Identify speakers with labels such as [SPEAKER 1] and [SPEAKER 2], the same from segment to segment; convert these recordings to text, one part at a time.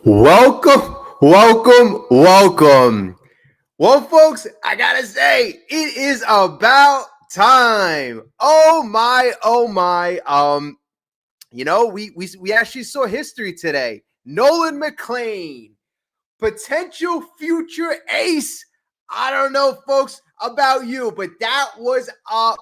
[SPEAKER 1] Welcome, welcome. Well, folks, I gotta say, it is about time. Oh my, oh my. We actually saw history today. Nolan McLean, potential future ace. I don't know, folks, about you, but that was a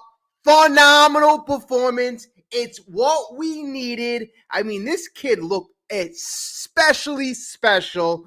[SPEAKER 1] phenomenal performance. It's what we needed. I mean, this kid looked especially special.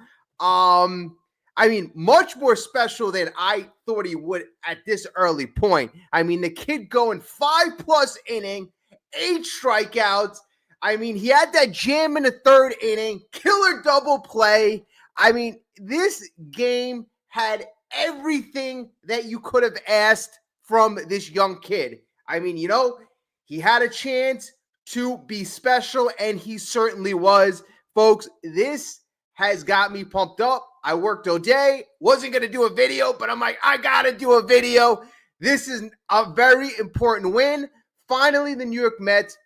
[SPEAKER 1] Much more special than I thought he would at this early point. I mean, the kid going 5+ inning, 8 strikeouts. I mean, he had that jam in the third inning, killer double play. I mean, this game had everything that you could have asked from this young kid. I mean, he had a chance to be special, and he certainly was. Folks, this has got me pumped up. I worked all day, wasn't going to do a video, but I'm like, I got to do a video. This is a very important win. Finally, the New York Mets,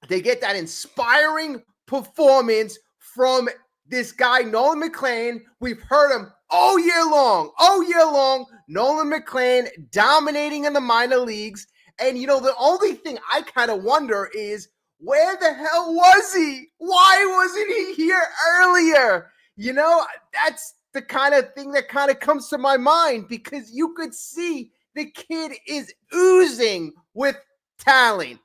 [SPEAKER 1] they get that inspiring performance from this guy, Nolan McLean. We've heard him all year long. Nolan McLean dominating in the minor leagues. And, the only thing I kind of wonder is, where the hell was he? Why wasn't he here earlier? That's the kind of thing that kind of comes to my mind, because you could see the kid is oozing with talent.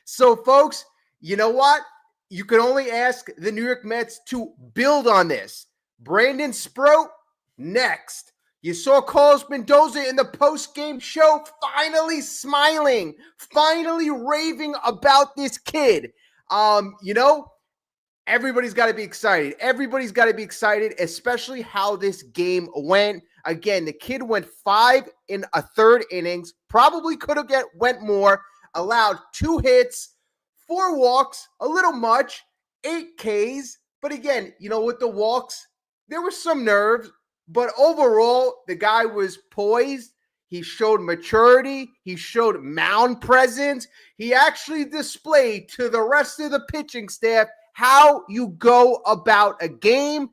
[SPEAKER 1] So, folks, you know what? You can only ask the New York Mets to build on this. Brandon Sproat, next. You saw Carlos Mendoza in the post-game show finally smiling, finally raving about this kid. Everybody's got to be excited. Especially how this game went. Again, the kid went 5 in a third innings, probably could have went more, allowed 2 hits, 4 walks, a little much, 8 Ks. But again, with the walks, there was some nerves. But overall, the guy was poised. He showed maturity. He showed mound presence. He actually displayed to the rest of the pitching staff how you go about a game.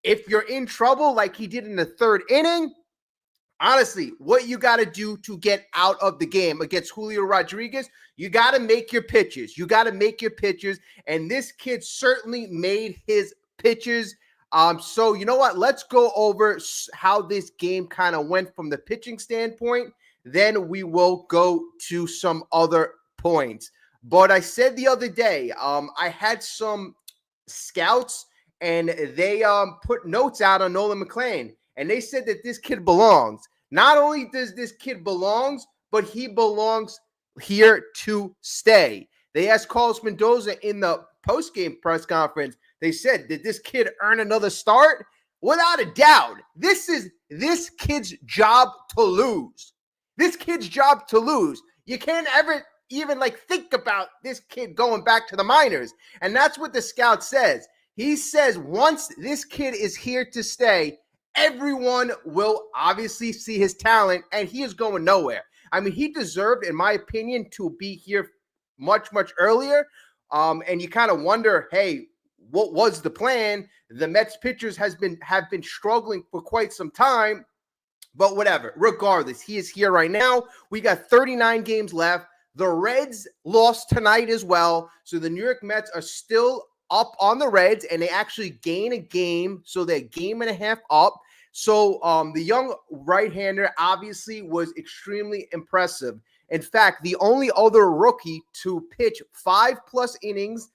[SPEAKER 1] If you're in trouble like he did in the third inning, honestly, what you got to do to get out of the game against Julio Rodriguez, you got to make your pitches. And this kid certainly made his pitches. So you know what? Let's go over how this game kind of went from the pitching standpoint. Then we will go to some other points. But I said the other day, I had some scouts, and they put notes out on Nolan McLean, and they said that this kid belongs. Not only does this kid belongs, but he belongs here to stay. They asked Carlos Mendoza in the post-game press conference, they said, did this kid earn another start? Without a doubt, this is this kid's job to lose. You can't ever even think about this kid going back to the minors. And that's what the scout says. He says once this kid is here to stay, everyone will obviously see his talent, and he is going nowhere. I mean, he deserved, in my opinion, to be here much, much earlier. And you kind of wonder, hey, what was the plan? The Mets pitchers have been struggling for quite some time, but whatever. Regardless, he is here right now. We got 39 games left. The Reds lost tonight as well, so the New York Mets are still up on the Reds, and they actually gain a game, so they're a game and a half up. So the young right-hander obviously was extremely impressive. In fact, the only other rookie to pitch 5+ innings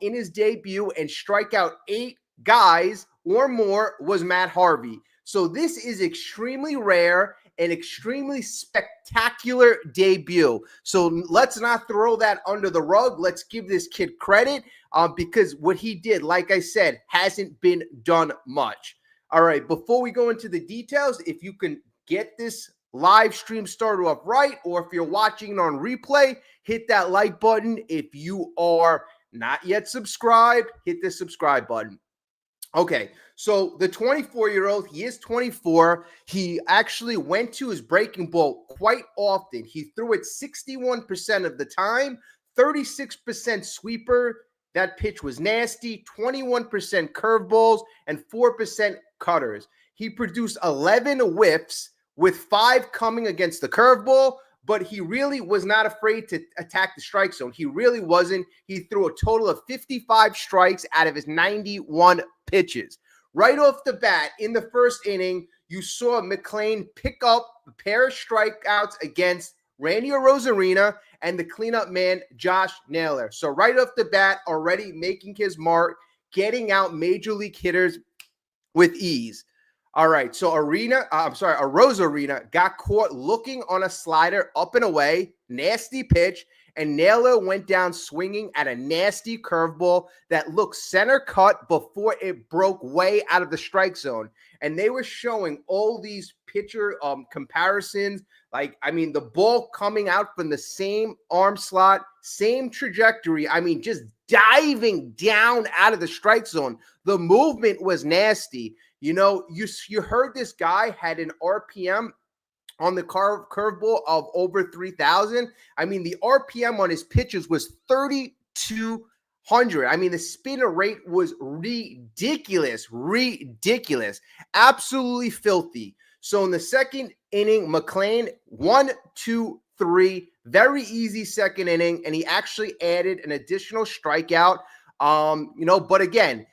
[SPEAKER 1] in his debut and strike out 8 guys or more was Matt Harvey. So this is extremely rare, an extremely spectacular debut. So let's not throw that under the rug. Let's give this kid credit because what he did, like I said, hasn't been done much. All right, before we go into the details, if you can get this live stream started up right, or if you're watching on replay, hit that like button. If you are not yet subscribed, hit the subscribe button. Okay, so the 24-year-old, he is 24. He actually went to his breaking ball quite often. He threw it 61% of the time, 36% sweeper, That pitch was nasty, 21% curveballs and 4% cutters. He produced 11 whiffs with 5 coming against the curveball, but he really was not afraid to attack the strike zone. He really wasn't. He threw a total of 55 strikes out of his 91 pitches. Right off the bat, in the first inning, you saw McLean pick up a pair of strikeouts against Randy Arozarena and the cleanup man, Josh Naylor. So right off the bat, already making his mark, getting out major league hitters with ease. All right, so Arozarena got caught looking on a slider up and away, nasty pitch, and Naylor went down swinging at a nasty curveball that looked center cut before it broke way out of the strike zone. And they were showing all these pitcher comparisons. Like, I mean, the ball coming out from the same arm slot, same trajectory. I mean, just diving down out of the strike zone. The movement was nasty. You know, you heard this guy had an RPM on the curveball of over 3,000. I mean, the RPM on his pitches was 3,200. I mean, the spinner rate was ridiculous, absolutely filthy. So in the second inning, McLean 1, 2, 3, very easy second inning, and he actually added an additional strikeout. But again,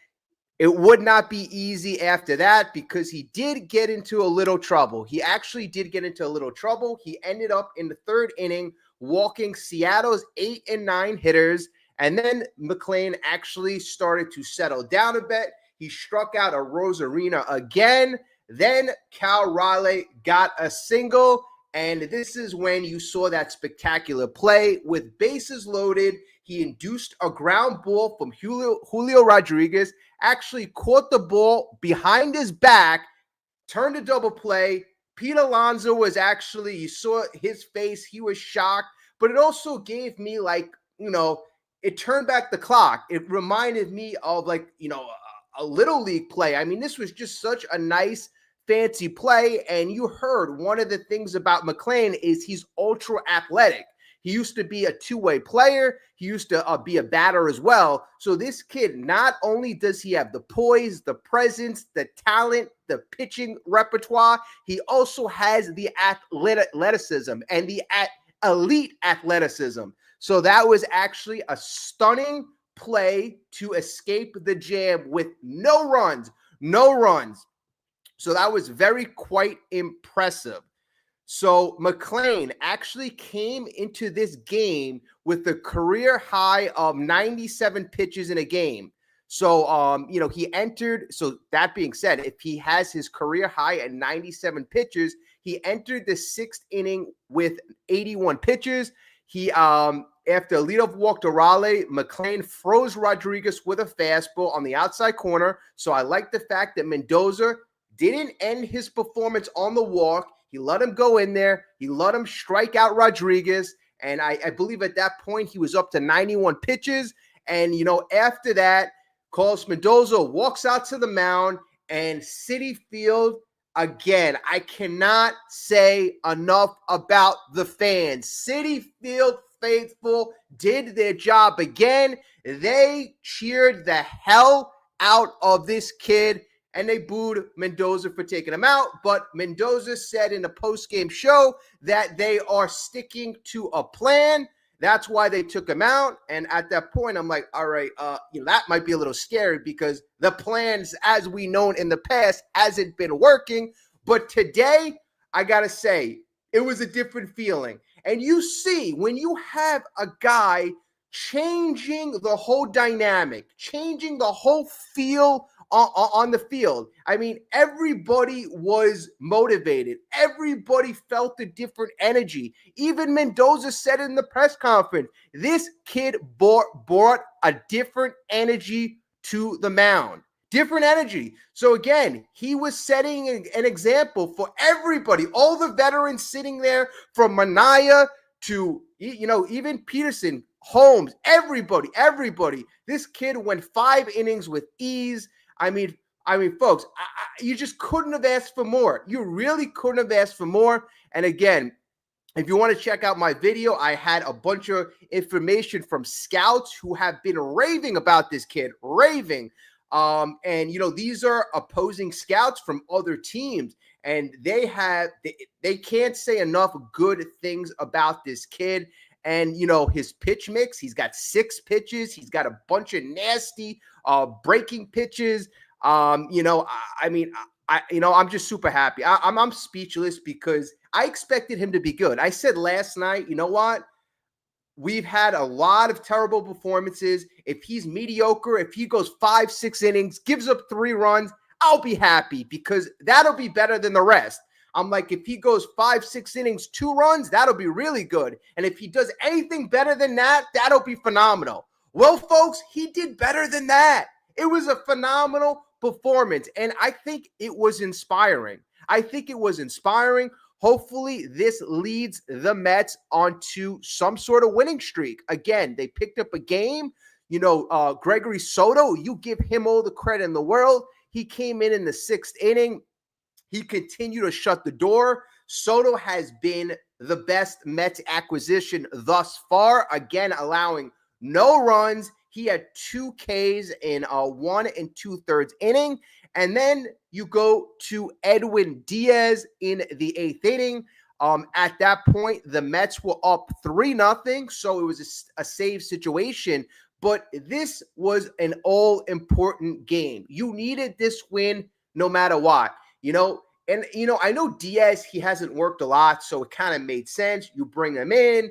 [SPEAKER 1] it would not be easy after that because he did get into a little trouble. He actually did get into a little trouble. He ended up in the third inning walking Seattle's 8 and 9 hitters, and then McLean actually started to settle down a bit. He struck out Arozarena again. Then Cal Raleigh got a single, and this is when you saw that spectacular play with bases loaded. He induced a ground ball from Julio Rodriguez, actually caught the ball behind his back, turned a double play. Pete Alonso was actually, you saw his face, he was shocked, but it also gave me it turned back the clock. It reminded me of a little league play. I mean, this was just such a nice, fancy play, and you heard one of the things about McLean is he's ultra athletic. He used to be a two-way player. He used to be a batter as well. So this kid, not only does he have the poise, the presence, the talent, the pitching repertoire, he also has the athleticism and the elite athleticism. So that was actually a stunning play to escape the jam with no runs. So that was quite impressive. So McLean actually came into this game with a career high of 97 pitches in a game. So, he entered. So that being said, if he has his career high at 97 pitches, he entered the sixth inning with 81 pitches. He, after a leadoff walk to Raleigh, McLean froze Rodriguez with a fastball on the outside corner. So I like the fact that Mendoza didn't end his performance on the walk. He let him go in there. He let him strike out Rodriguez. And I believe at that point he was up to 91 pitches. And, after that, Carlos Mendoza walks out to the mound, and Citi Field, again, I cannot say enough about the fans. Citi Field faithful did their job again. They cheered the hell out of this kid, and they booed Mendoza for taking him out. But Mendoza said in the post-game show that they are sticking to a plan. That's why they took him out. And at that point, I'm like, all right, that might be a little scary because the plans, as we known in the past, hasn't been working. But today, I got to say, it was a different feeling. And you see, when you have a guy changing the whole dynamic, changing the whole feel on the field. I mean, everybody was motivated. Everybody felt a different energy. Even Mendoza said in the press conference, this kid brought a different energy to the mound. Different energy. So again, he was setting an example for everybody. All the veterans sitting there, from Manaya to, even Peterson, Holmes, everybody. This kid went 5 innings with ease. I mean, folks, you just couldn't have asked for more. You really couldn't have asked for more. And again, If you want to check out my video, I had a bunch of information from scouts who have been raving about this kid, raving. And these are opposing scouts from other teams, and they can't say enough good things about this kid. And his pitch mix, he's got 6 pitches, he's got a bunch of nasty breaking pitches. I mean, I'm just super happy. I'm speechless because I expected him to be good. I said last night, you know what? We've had a lot of terrible performances. If he's mediocre, if he goes 5, 6 innings, gives up 3 runs, I'll be happy because that'll be better than the rest. I'm like, if he goes 5, 6 innings, 2 runs, that'll be really good. And if he does anything better than that, that'll be phenomenal. Well, folks, he did better than that. It was a phenomenal performance, and I think it was inspiring. Hopefully, this leads the Mets onto some sort of winning streak. Again, they picked up a game. Gregory Soto, you give him all the credit in the world. He came in the 6th inning. He continued to shut the door. Soto has been the best Mets acquisition thus far, again, allowing no runs. He had 2 Ks in a 1 2/3 inning. And then you go to Edwin Diaz in the 8th inning. At that point, the Mets were up 3-0, so it was a save situation. But this was an all-important game. You needed this win no matter what. I know Diaz, he hasn't worked a lot, so it kind of made sense. You bring him in,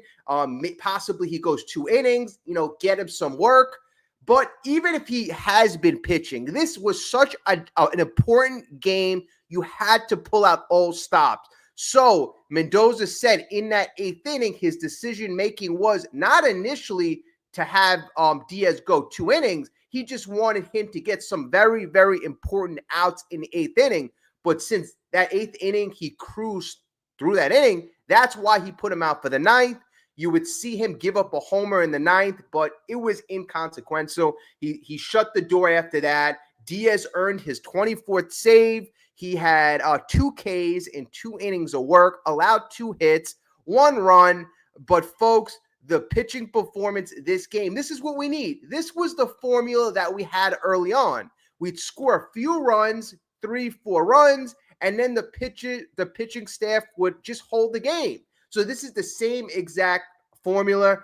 [SPEAKER 1] possibly he goes 2 innings, get him some work. But even if he has been pitching, this was such an important game. You had to pull out all stops. So Mendoza said in that 8th inning, his decision-making was not initially to have Diaz go 2 innings. He just wanted him to get some very, very important outs in the 8th inning. But since that 8th inning, he cruised through that inning, that's why he put him out for the 9th. You would see him give up a homer in the 9th, but it was inconsequential. He shut the door after that. Diaz earned his 24th save. He had 2 Ks in 2 innings of work, allowed 2 hits, 1 run. But folks, the pitching performance this game, this is what we need. This was the formula that we had early on. We'd score a few runs, 3-4 runs, and then the pitching staff would just hold the game. So this is the same exact formula.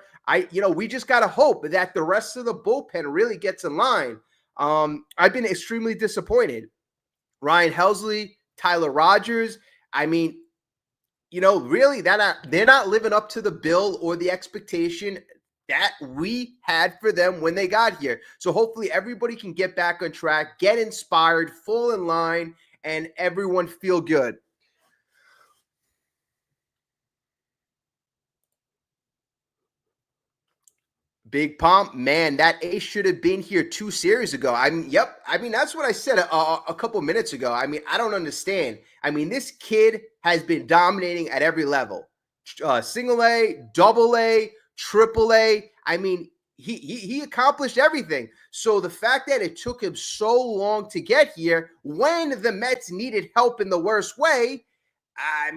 [SPEAKER 1] We just got to hope that the rest of the bullpen really gets in line. I've been extremely disappointed. Ryan Helsley, Tyler Rogers, really they're not living up to the bill or the expectation that we had for them when they got here. So hopefully everybody can get back on track, get inspired, fall in line, and everyone feel good. Big Pump, man, that ace should have been here 2 series ago. That's what I said a couple minutes ago. I don't understand. This kid has been dominating at every level. Single A, double A, triple A. He accomplished everything. So the fact that it took him so long to get here when the Mets needed help in the worst way,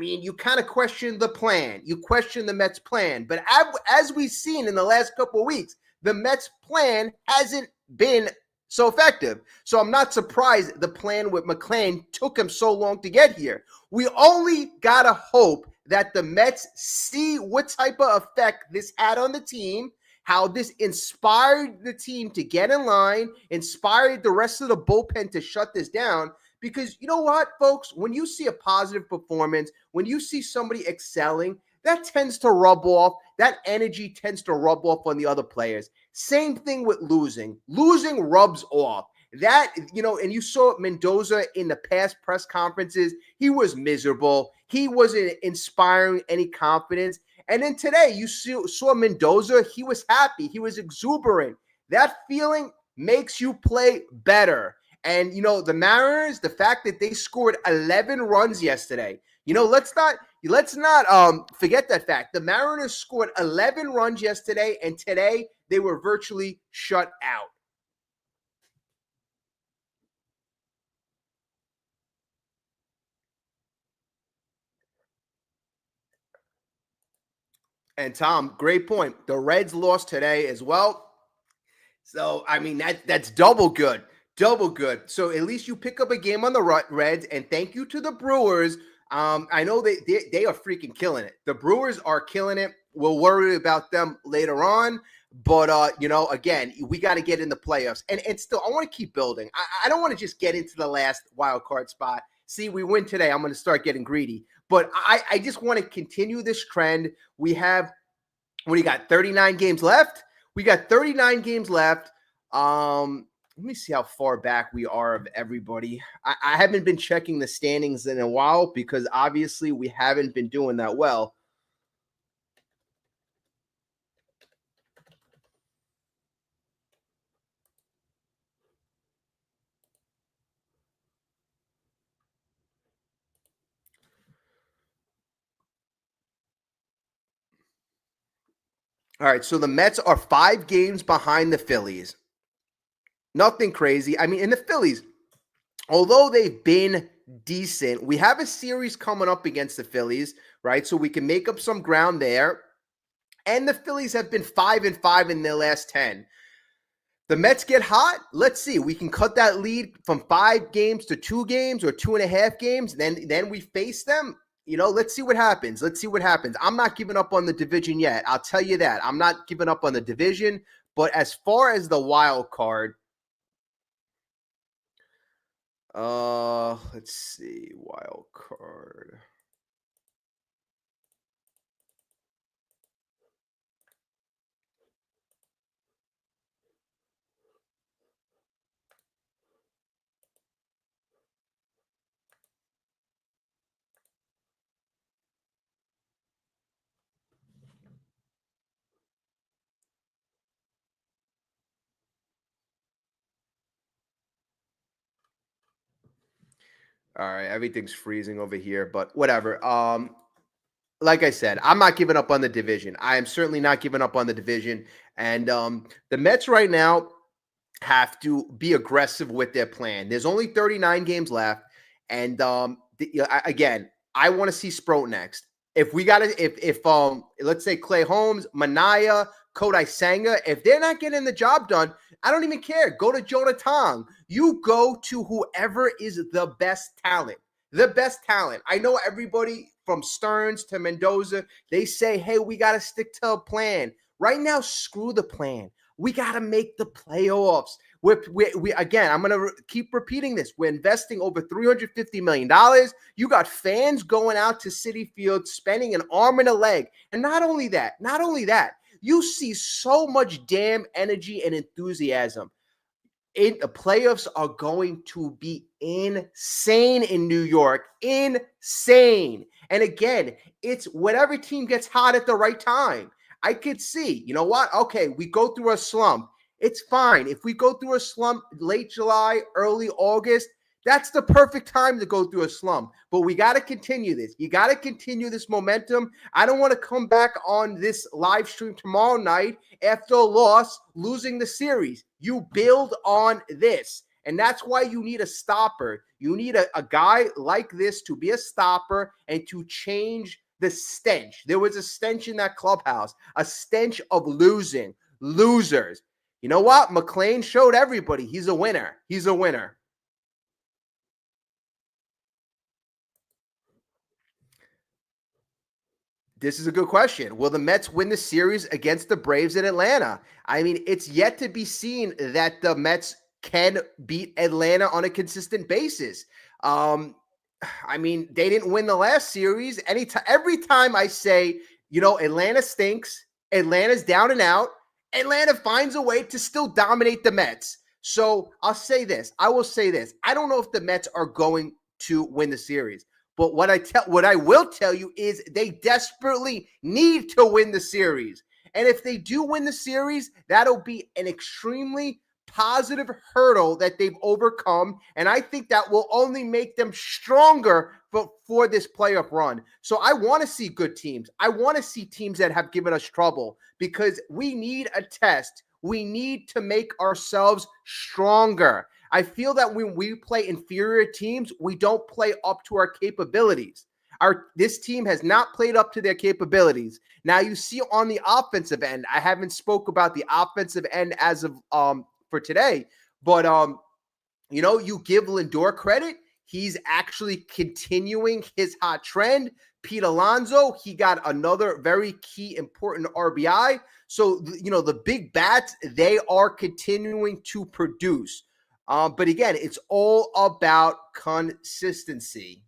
[SPEAKER 1] you kind of question the plan. You question the Mets plan. But as we've seen in the last couple of weeks, the Mets plan hasn't been so effective. So I'm not surprised the plan with McLean took him so long to get here. We only got to hope that the Mets see what type of effect this had on the team, how this inspired the team to get in line, inspired the rest of the bullpen to shut this down. Because you know what, folks? When you see a positive performance, when you see somebody excelling, that tends to rub off. That energy tends to rub off on the other players. Same thing with losing. Losing rubs off. And you saw Mendoza in the past press conferences. He was miserable. He wasn't inspiring any confidence. And then today, you saw Mendoza. He was happy. He was exuberant. That feeling makes you play better. And, the Mariners, the fact that they scored 11 runs yesterday, let's not forget that fact. The Mariners scored 11 runs yesterday, and today they were virtually shut out. And Tom, great point. The Reds lost today as well. So, I mean, that's double good. Double good. So at least you pick up a game on the Reds, and thank you to the Brewers. I know they are freaking killing it. The Brewers are killing it. We'll worry about them later on. But again, we got to get in the playoffs. And still, I want to keep building. I don't want to just get into the last wild card spot. See, we win today. I'm going to start getting greedy. But I just want to continue this trend. We have, what do you got, 39 games left? We got 39 games left. Let me see how far back we are of everybody. I haven't been checking the standings in a while because obviously we haven't been doing that well. All right, so the Mets are 5 games behind the Phillies. Nothing crazy. I mean, in the Phillies, although they've been decent, we have a series coming up against the Phillies, right? So we can make up some ground there. And the Phillies have been 5-5 in their last 10. The Mets get hot. Let's see. We can cut that lead from 5 games to 2 games or 2.5 games. Then we face them. Let's see what happens. I'm not giving up on the division yet. I'll tell you that. I'm not giving up on the division. But as far as the wild card, let's see. Wild card. All right, everything's freezing over here, but whatever. Like I said, I'm not giving up on the division. I am certainly not giving up on the division. And the Mets right now have to be aggressive with their plan. There's only 39 games left, and again, I want to see Sproat next. If we got to, if let's say Clay Holmes, Manaea, Kodai Senga, if they're not getting the job done, I don't even care. Go to Jonah Tong. You go to whoever is the best talent. The best talent. I know everybody from Stearns to Mendoza, they say, hey, we got to stick to a plan. Right now, screw the plan. We got to make the playoffs. We again, I'm going to keep repeating this. We're investing over $350 million. You got fans going out to Citi Field, spending an arm and a leg. And not only that, you see so much damn energy and enthusiasm. The playoffs are going to be insane in New York. Insane. And again, it's whatever team gets hot at the right time. I could see, you know what? Okay, we go through a slump. It's fine. If we go through a slump late July, early August, that's the perfect time to go through a slump. But we got to continue this. You got to continue this momentum. I don't want to come back on this live stream tomorrow night after a loss, losing the series. You build on this. And that's why you need a stopper. You need a guy like this to be a stopper and to change the stench. There was a stench in that clubhouse, a stench of losers. You know what? McLean showed everybody he's a winner. He's a winner. This is a good question. Will the Mets win the series against the Braves in Atlanta? I mean, it's yet to be seen that the Mets can beat Atlanta on a consistent basis. I mean, they didn't win the last series. Every time I say, Atlanta stinks, Atlanta's down and out, Atlanta finds a way to still dominate the Mets. So I will say this. I don't know if the Mets are going to win the series. But what I will tell you is they desperately need to win the series. And if they do win the series, that'll be an extremely positive hurdle that they've overcome. And I think that will only make them stronger for this playoff run. So I want to see good teams. I want to see teams that have given us trouble because we need a test. We need to make ourselves stronger. I feel that when we play inferior teams, we don't play up to our capabilities. This team has not played up to their capabilities. Now you see on the offensive end, I haven't spoke about the offensive end as of for today, but you give Lindor credit. He's actually continuing his hot trend. Pete Alonso, he got another very key important RBI. So, the big bats, they are continuing to produce. But again, it's all about consistency.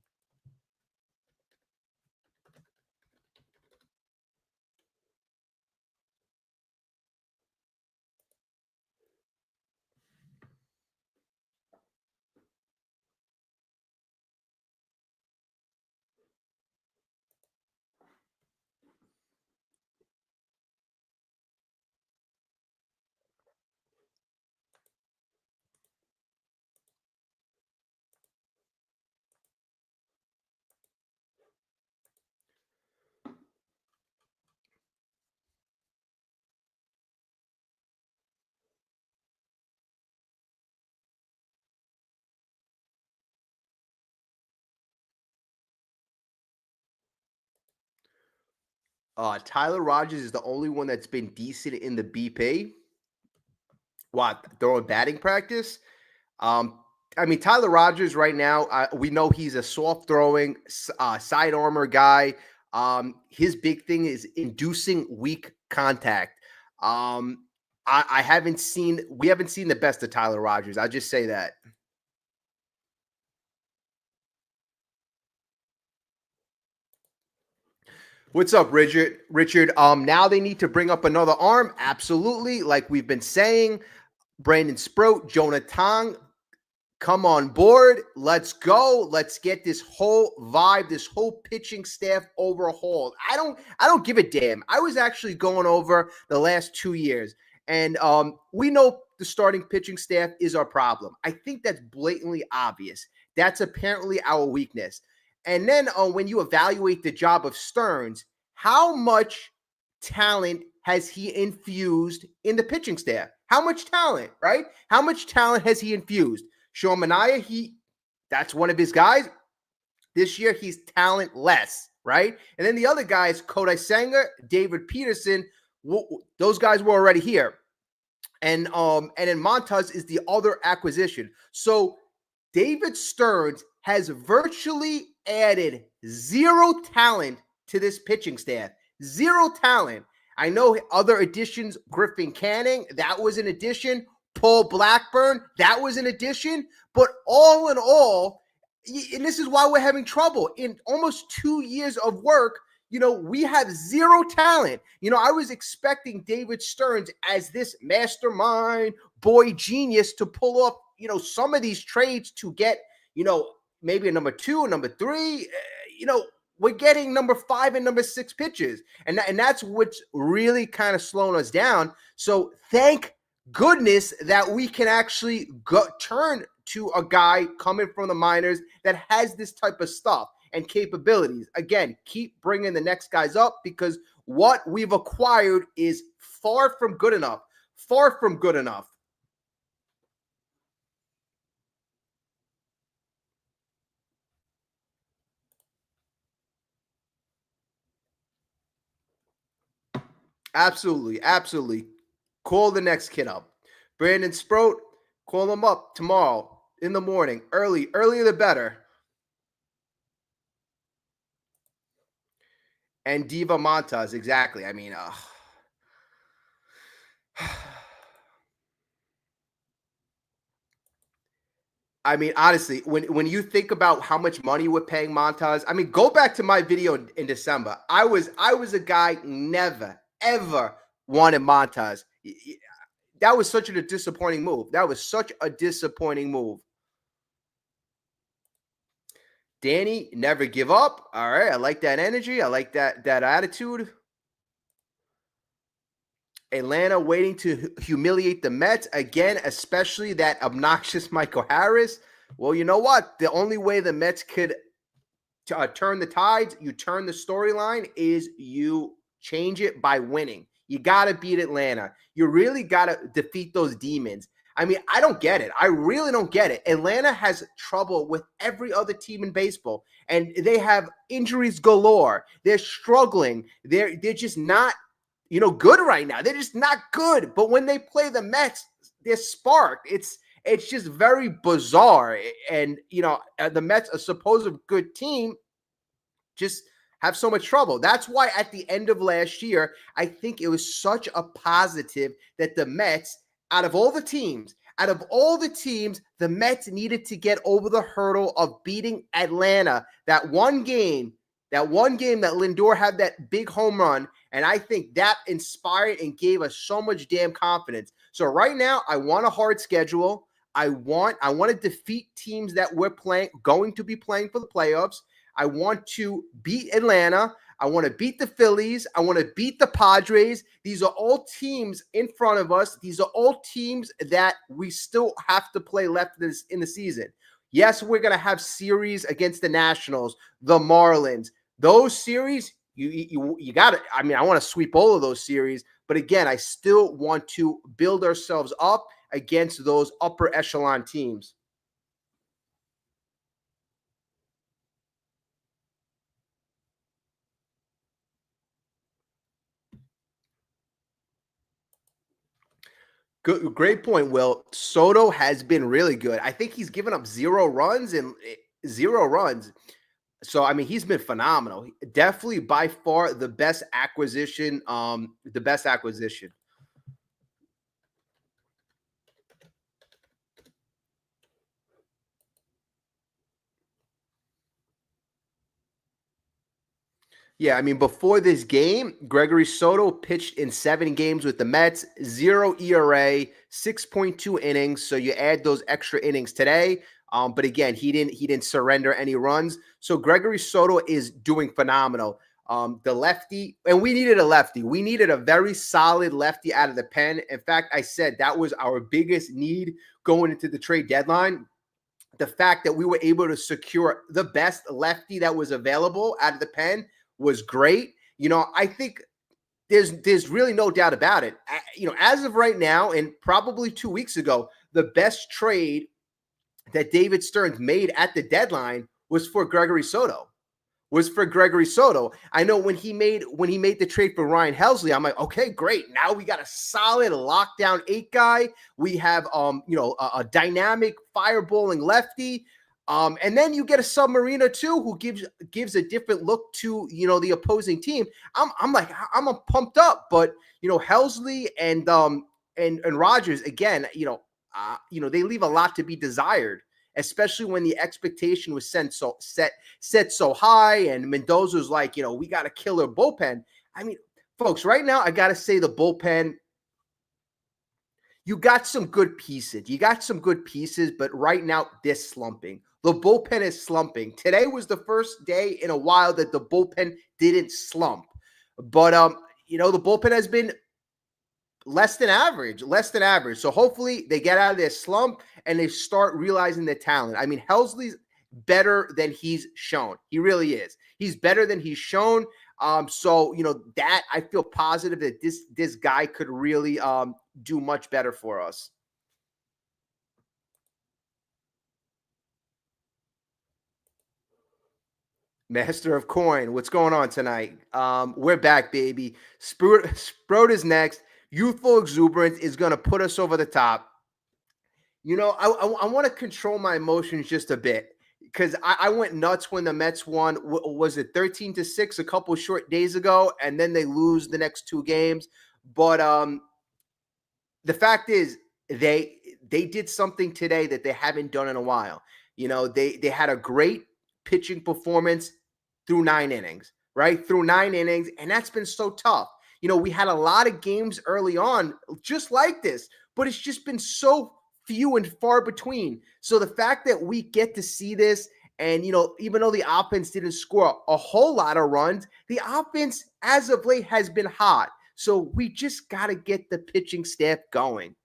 [SPEAKER 1] Tyler Rogers is the only one that's been decent in the BP. What, throwing batting practice? Um, Tyler Rogers right now, we know he's a soft throwing side armor guy. His big thing is inducing weak contact. We haven't seen the best of Tyler Rogers. I'll just say that. What's up, Richard? Now they need to bring up another arm. Absolutely. Like we've been saying, Brandon Sproat, Jonah Tong, come on board. Let's go. Let's get this whole vibe, this whole pitching staff overhauled. I don't give a damn. I was actually going over the last 2 years, and we know the starting pitching staff is our problem. I think that's blatantly obvious. That's apparently our weakness. And then when you evaluate the job of Stearns, how much talent has he infused in the pitching staff? How much talent, right? How much talent has he infused? Sean Manaea, that's one of his guys. This year, he's talentless, right? And then the other guys, Kodai Senga, David Peterson, those guys were already here. And then Montas is the other acquisition. So David Stearns has virtually added zero talent to this pitching staff. Zero talent. I know other additions, Griffin Canning, that was an addition. Paul Blackburn, that was an addition. But all in all, and this is why we're having trouble. In almost 2 years of work, we have zero talent. I was expecting David Stearns as this mastermind, boy genius to pull off, some of these trades to get, maybe a number 2, a number 3, we're getting number 5 and number 6 pitches. And that's what's really kind of slowing us down. So thank goodness that we can actually turn to a guy coming from the minors that has this type of stuff and capabilities. Again, keep bringing the next guys up because what we've acquired is far from good enough. Far from good enough. Absolutely. Absolutely. Call the next kid up. Brandon Sproat, call him up tomorrow in the morning. Earlier the better. And Diva Montas, exactly. Honestly, when you think about how much money we're paying Montas, go back to my video in December. I was a guy never, ever wanted Montas. That was such a disappointing move. Danny, never give up. All right, I like that energy. I like that attitude. Atlanta waiting to humiliate the Mets again, especially that obnoxious Michael Harris. Well, you know what? The only way the Mets could turn the tides, you turn the storyline, is you change it by winning. You got to beat Atlanta. You really got to defeat those demons. I mean, I don't get it. I really don't get it. Atlanta has trouble with every other team in baseball, and they have injuries galore. They're struggling. They're just not, good right now. They're just not good. But when they play the Mets, they're sparked. It's just very bizarre. And the Mets, a supposed good team, just have so much trouble. That's why at the end of last year, I think it was such a positive that the Mets, out of all the teams, the Mets needed to get over the hurdle of beating Atlanta. That one game that Lindor had that big home run, and I think that inspired and gave us so much damn confidence. So right now, I want a hard schedule. I want to defeat teams that we're going to be playing for the playoffs. I want to beat Atlanta. I want to beat the Phillies. I want to beat the Padres. These are all teams in front of us. These are all teams that we still have to play left in the season. Yes, we're going to have series against the Nationals, the Marlins. Those series, you got it. I mean, I want to sweep all of those series. But again, I still want to build ourselves up against those upper echelon teams. Good, great point, Will. Soto has been really good. I think he's given up 0 runs and 0 runs. So I mean, he's been phenomenal. Definitely by far the best acquisition. The best acquisition. Yeah, I mean, before this game, Gregory Soto pitched in 7 games with the Mets, 0 ERA, 6.2 innings. So you add those extra innings today. But again, he didn't surrender any runs. So Gregory Soto is doing phenomenal. The lefty, and we needed a lefty. We needed a very solid lefty out of the pen. In fact, I said that was our biggest need going into the trade deadline. The fact that we were able to secure the best lefty that was available out of the pen was great. I think there's really no doubt about it. As of right now, and probably 2 weeks ago, the best trade that David Stearns made at the deadline was for Gregory Soto. I know when he made the trade for Ryan Helsley, I'm like, okay, great. Now we got a solid lockdown 8 guy. We have a dynamic fireballing lefty. And then you get a submariner too, who gives a different look to the opposing team. I'm pumped up, but Helsley and Rogers again. They leave a lot to be desired, especially when the expectation was set so high, and Mendoza's like, we got a killer bullpen. I mean, folks, right now I gotta say the bullpen. You got some good pieces. But right now they're slumping. The bullpen is slumping. Today was the first day in a while that the bullpen didn't slump. But the bullpen has been less than average. So hopefully they get out of their slump and they start realizing their talent. I mean, Helsley's better than he's shown. He really is. He's better than he's shown. So that I feel positive that this guy could really do much better for us. Master of Coin, what's going on tonight? We're back, baby. Sprout is next. Youthful exuberance is going to put us over the top. I want to control my emotions just a bit because I went nuts when the Mets won. Was it 13-6 a couple short days ago, and then they lose the next 2 games? But the fact is, they did something today that they haven't done in a while. They had a great pitching performance through 9 innings, right? Through 9 innings, and that's been so tough. We had a lot of games early on just like this, but it's just been so few and far between. So the fact that we get to see this, and even though the offense didn't score a whole lot of runs, the offense as of late has been hot. So we just got to get the pitching staff going.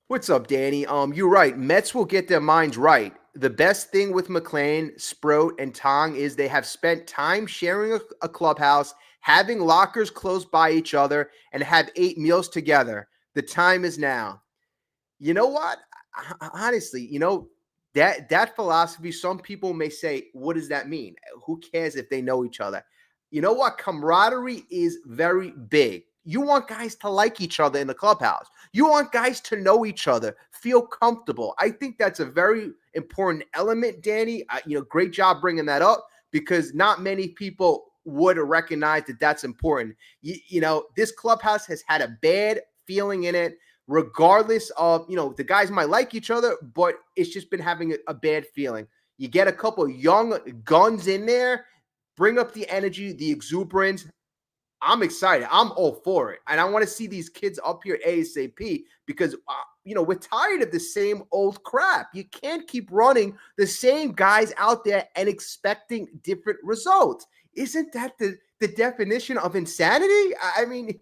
[SPEAKER 1] What's up, Danny? You're right. Mets will get their minds right. The best thing with McLean, Sprout, and Tong is they have spent time sharing a clubhouse, having lockers close by each other, and have 8 meals together. The time is now. You know what? Honestly, that philosophy, some people may say, what does that mean? Who cares if they know each other? You know what? Camaraderie is very big. You want guys to like each other in the clubhouse. You want guys to know each other, feel comfortable. I think that's a very important element, Danny. Great job bringing that up, because not many people would recognize that that's important. This clubhouse has had a bad feeling in it, regardless of, the guys might like each other, but it's just been having a bad feeling. You get a couple young guns in there, bring up the energy, the exuberance. I'm excited. I'm all for it. And I want to see these kids up here ASAP, because, we're tired of the same old crap. You can't keep running the same guys out there and expecting different results. Isn't that the definition of insanity? I mean,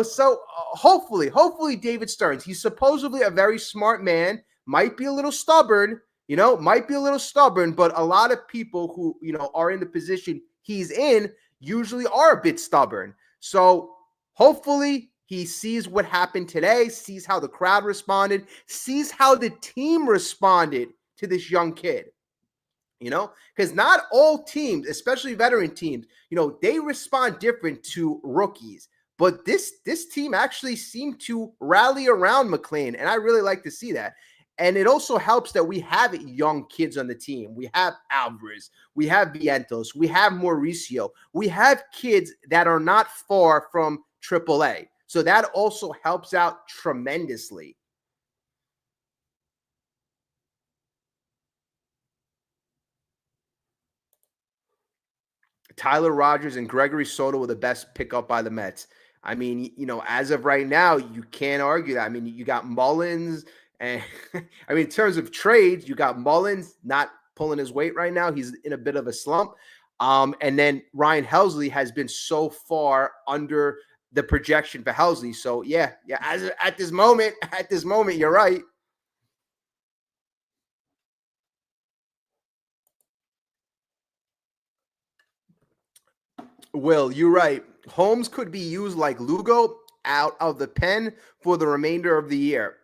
[SPEAKER 1] so hopefully David Stearns, he's supposedly a very smart man, might be a little stubborn, but a lot of people who, are in the position he's in usually are a bit stubborn. So hopefully he sees what happened today, sees how the crowd responded, sees how the team responded to this young kid. Because not all teams, especially veteran teams, they respond different to rookies. But this team actually seemed to rally around McLean, and I really like to see that. And it also helps that we have young kids on the team. We have Alvarez, we have Vientos, we have Mauricio, we have kids that are not far from AAA. So that also helps out tremendously. Tyler Rogers and Gregory Soto were the best pickup by the Mets. I mean, as of right now, you can't argue that. I mean, you got Mullins, and I mean, in terms of trades, you got Mullins not pulling his weight right now. He's in a bit of a slump. And then Ryan Helsley has been so far under the projection for Helsley. So yeah. At this moment, you're right. Will, you're right. Holmes could be used like Lugo out of the pen for the remainder of the year.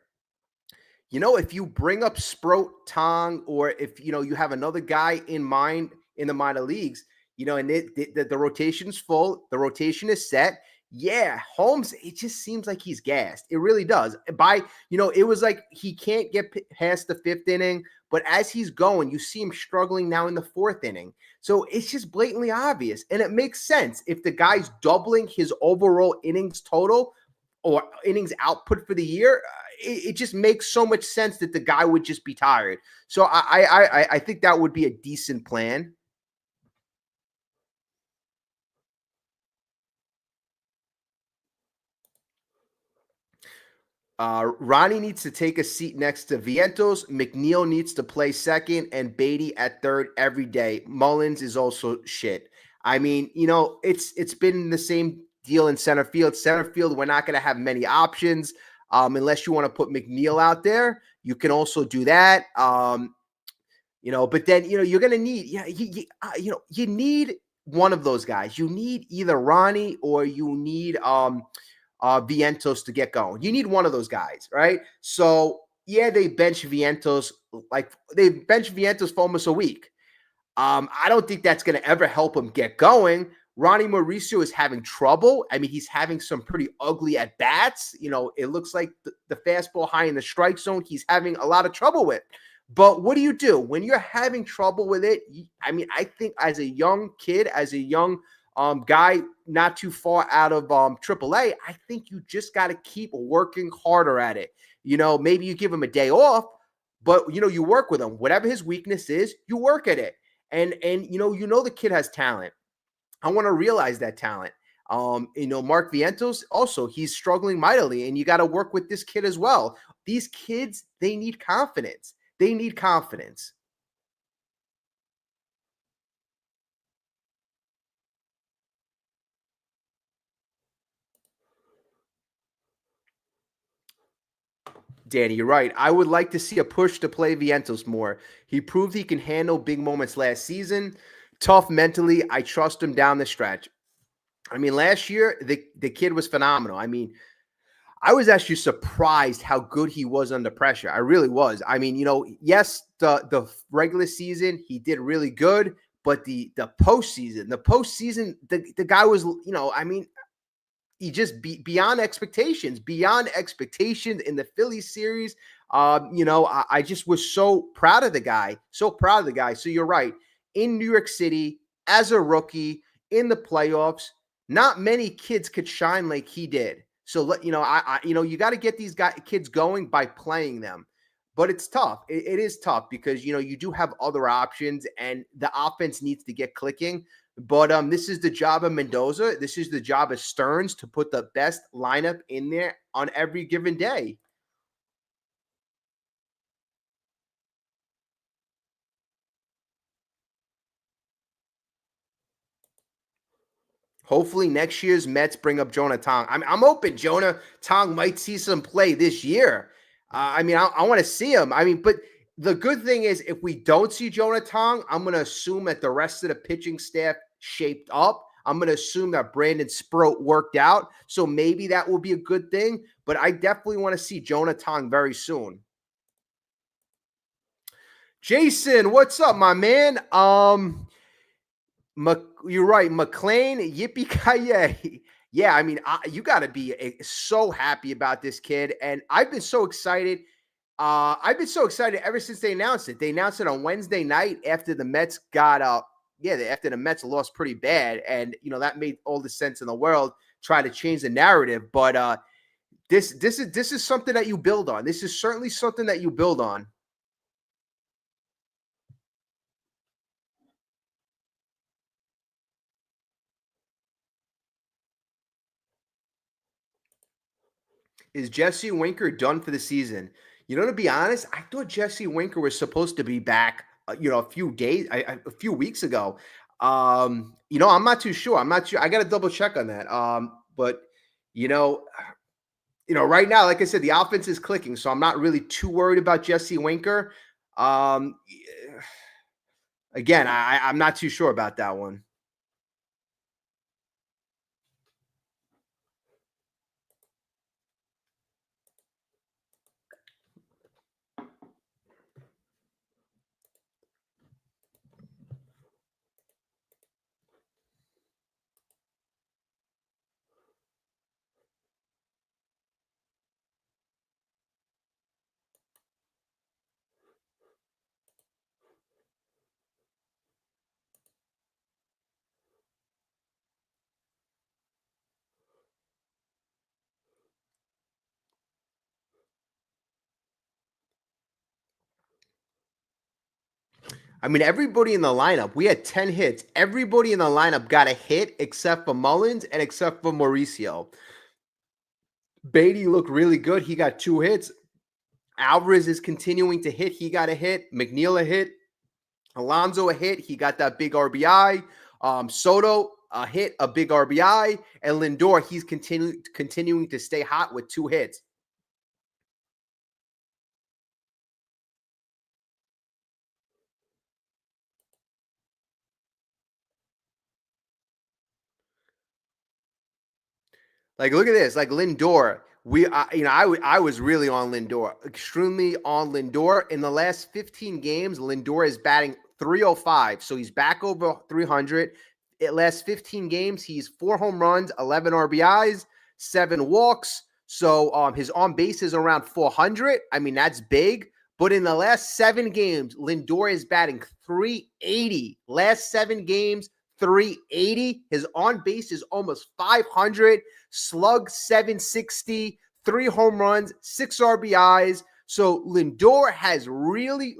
[SPEAKER 1] If you bring up Sproat, Tong, or if you have another guy in mind in the minor leagues, and the rotation's full, the rotation is set. Yeah, Holmes, it just seems like he's gassed. It really does. It was like he can't get past the fifth inning, but as he's going, you see him struggling now in the fourth inning. So it's just blatantly obvious. And it makes sense if the guy's doubling his overall innings total or innings output for the year. It just makes so much sense that the guy would just be tired. So I think that would be a decent plan. Ronnie needs to take a seat next to Vientos. McNeil needs to play second, and Beatty at third every day. Mullins is also shit. I mean, it's been the same deal in center field. Center field, we're not going to have many options unless you want to put McNeil out there. You can also do that. But then you're going to need you need one of those guys. You need either Ronnie or you need Vientos to get going. You need one of those guys, right? So yeah, they bench Vientos, like they bench Vientos for almost a week. I don't think that's going to ever help him get going. Ronnie Mauricio is having trouble. I mean, he's having some pretty ugly at bats. It looks like the fastball high in the strike zone, he's having a lot of trouble with. But what do you do when you're having trouble with it? I mean, I think as a young kid, as a young guy not too far out of AAA, I think you just got to keep working harder at it. Maybe you give him a day off, but you work with him. Whatever his weakness is, you work at it. And the kid has talent. I want to realize that talent. Mark Vientos also, he's struggling mightily, and you got to work with this kid as well. These kids, they need confidence. They need confidence. Danny, you're right. I would like to see a push to play Vientos more. He proved he can handle big moments last season. Tough mentally. I trust him down the stretch. I mean, last year the kid was phenomenal. I mean, I was actually surprised how good he was under pressure. I really was. I mean, yes, the regular season he did really good, but the postseason, the guy was, I mean, he just beyond expectations in the Phillies series. I just was so proud of the guy, so proud of the guy. So you're right. In New York City, as a rookie in the playoffs, not many kids could shine like he did. So you got to get these kids going by playing them. But it's tough. It is tough because you do have other options, and the offense needs to get clicking. But this is the job of Mendoza. This is the job of Stearns to put the best lineup in there on every given day. Hopefully next year's Mets bring up Jonah Tong. I'm open. Jonah Tong might see some play this year. I want to see him. I mean, but the good thing is if we don't see Jonah Tong, I'm going to assume that the rest of the pitching staff shaped up. I'm going to assume that Brandon Sproat worked out. So maybe that will be a good thing. But I definitely want to see Jonah Tong very soon. Jason, what's up, my man? You're right, McLean. Yippee ki Yeah, I mean, you got to be so happy about this kid, and I've been so excited. I've been so excited ever since they announced it. They announced it on Wednesday night after the Mets got up. Yeah, after the Mets lost pretty bad, and that made all the sense in the world. Try to change the narrative, but this is something that you build on. This is certainly something that you build on. Is Jesse Winker done for the season? To be honest, I thought Jesse Winker was supposed to be back, a few days, a few weeks ago. I'm not too sure. I'm not sure. I got to double check on that. But you know, right now, like I said, the offense is clicking, so I'm not really too worried about Jesse Winker. Um, Again, I'm not too sure about that one. I mean, everybody in the lineup, we had 10 hits. Everybody in the lineup got a hit except for Mullins and except for Mauricio. Beatty looked really good. He got 2 hits. Alvarez is continuing to hit. He got a hit. McNeil a hit. Alonso a hit. He got that big RBI. Soto a hit, a big RBI. And Lindor, he's continuing to stay hot with 2 hits. Like, look at this. Like Lindor, I was really on Lindor, extremely on Lindor. In the last 15 games, Lindor is batting 305, so he's back over 300. It last 15 games, he's 4 home runs, 11 RBIs, 7 walks. So his on base is around 400. I mean, that's big. But in the last 7 games, Lindor is batting 380. Last 7 games, 380. His on base is almost 500. Slug 760, 3 home runs, 6 RBIs. So Lindor has really,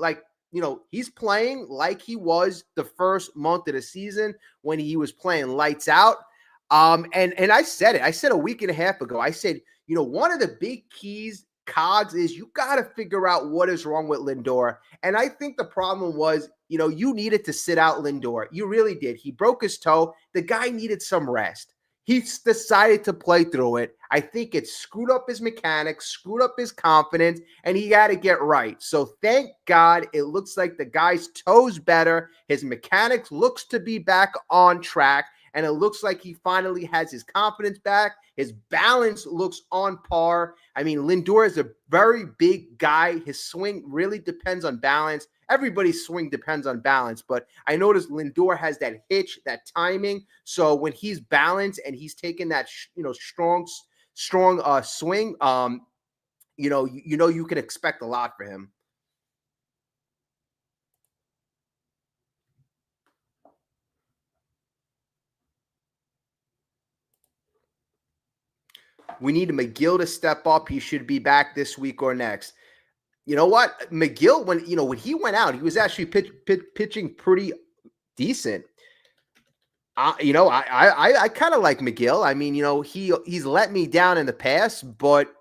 [SPEAKER 1] he's playing like he was the first month of the season when he was playing lights out. And I said it. I said a week and a half ago. I said, one of the big keys, cogs, is you got to figure out what is wrong with Lindor. And I think the problem was, you needed to sit out Lindor. You really did. He broke his toe. The guy needed some rest. He's decided to play through it. I think it screwed up his mechanics, screwed up his confidence, and he got to get right. So thank God it looks like the guy's toe's better. His mechanics looks to be back on track. and it looks like he finally has his confidence back. His balance looks on par. I mean, Lindor is a very big guy. His swing really depends on balance. Everybody's swing depends on balance, but I noticed Lindor has that hitch, that timing. So when he's balanced and he's taking that, strong swing, you can expect a lot for him. We need McGill to step up. He should be back this week or next. You know what? McGill, when he went out, he was actually pitching pretty decent. I kind of like McGill. I mean, he's let me down in the past, but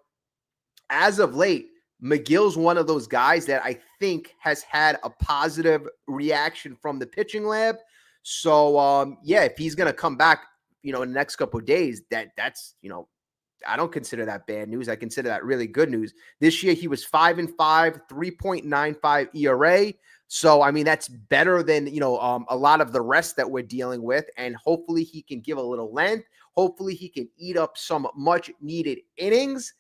[SPEAKER 1] as of late, McGill's one of those guys that I think has had a positive reaction from the pitching lab. So, if he's going to come back, in the next couple of days, that's I don't consider that bad news. I consider that really good news. This year, he was 5-5, 3.95 ERA. So, I mean, that's better than, a lot of the rest that we're dealing with. And hopefully he can give a little length. Hopefully he can eat up some much needed innings.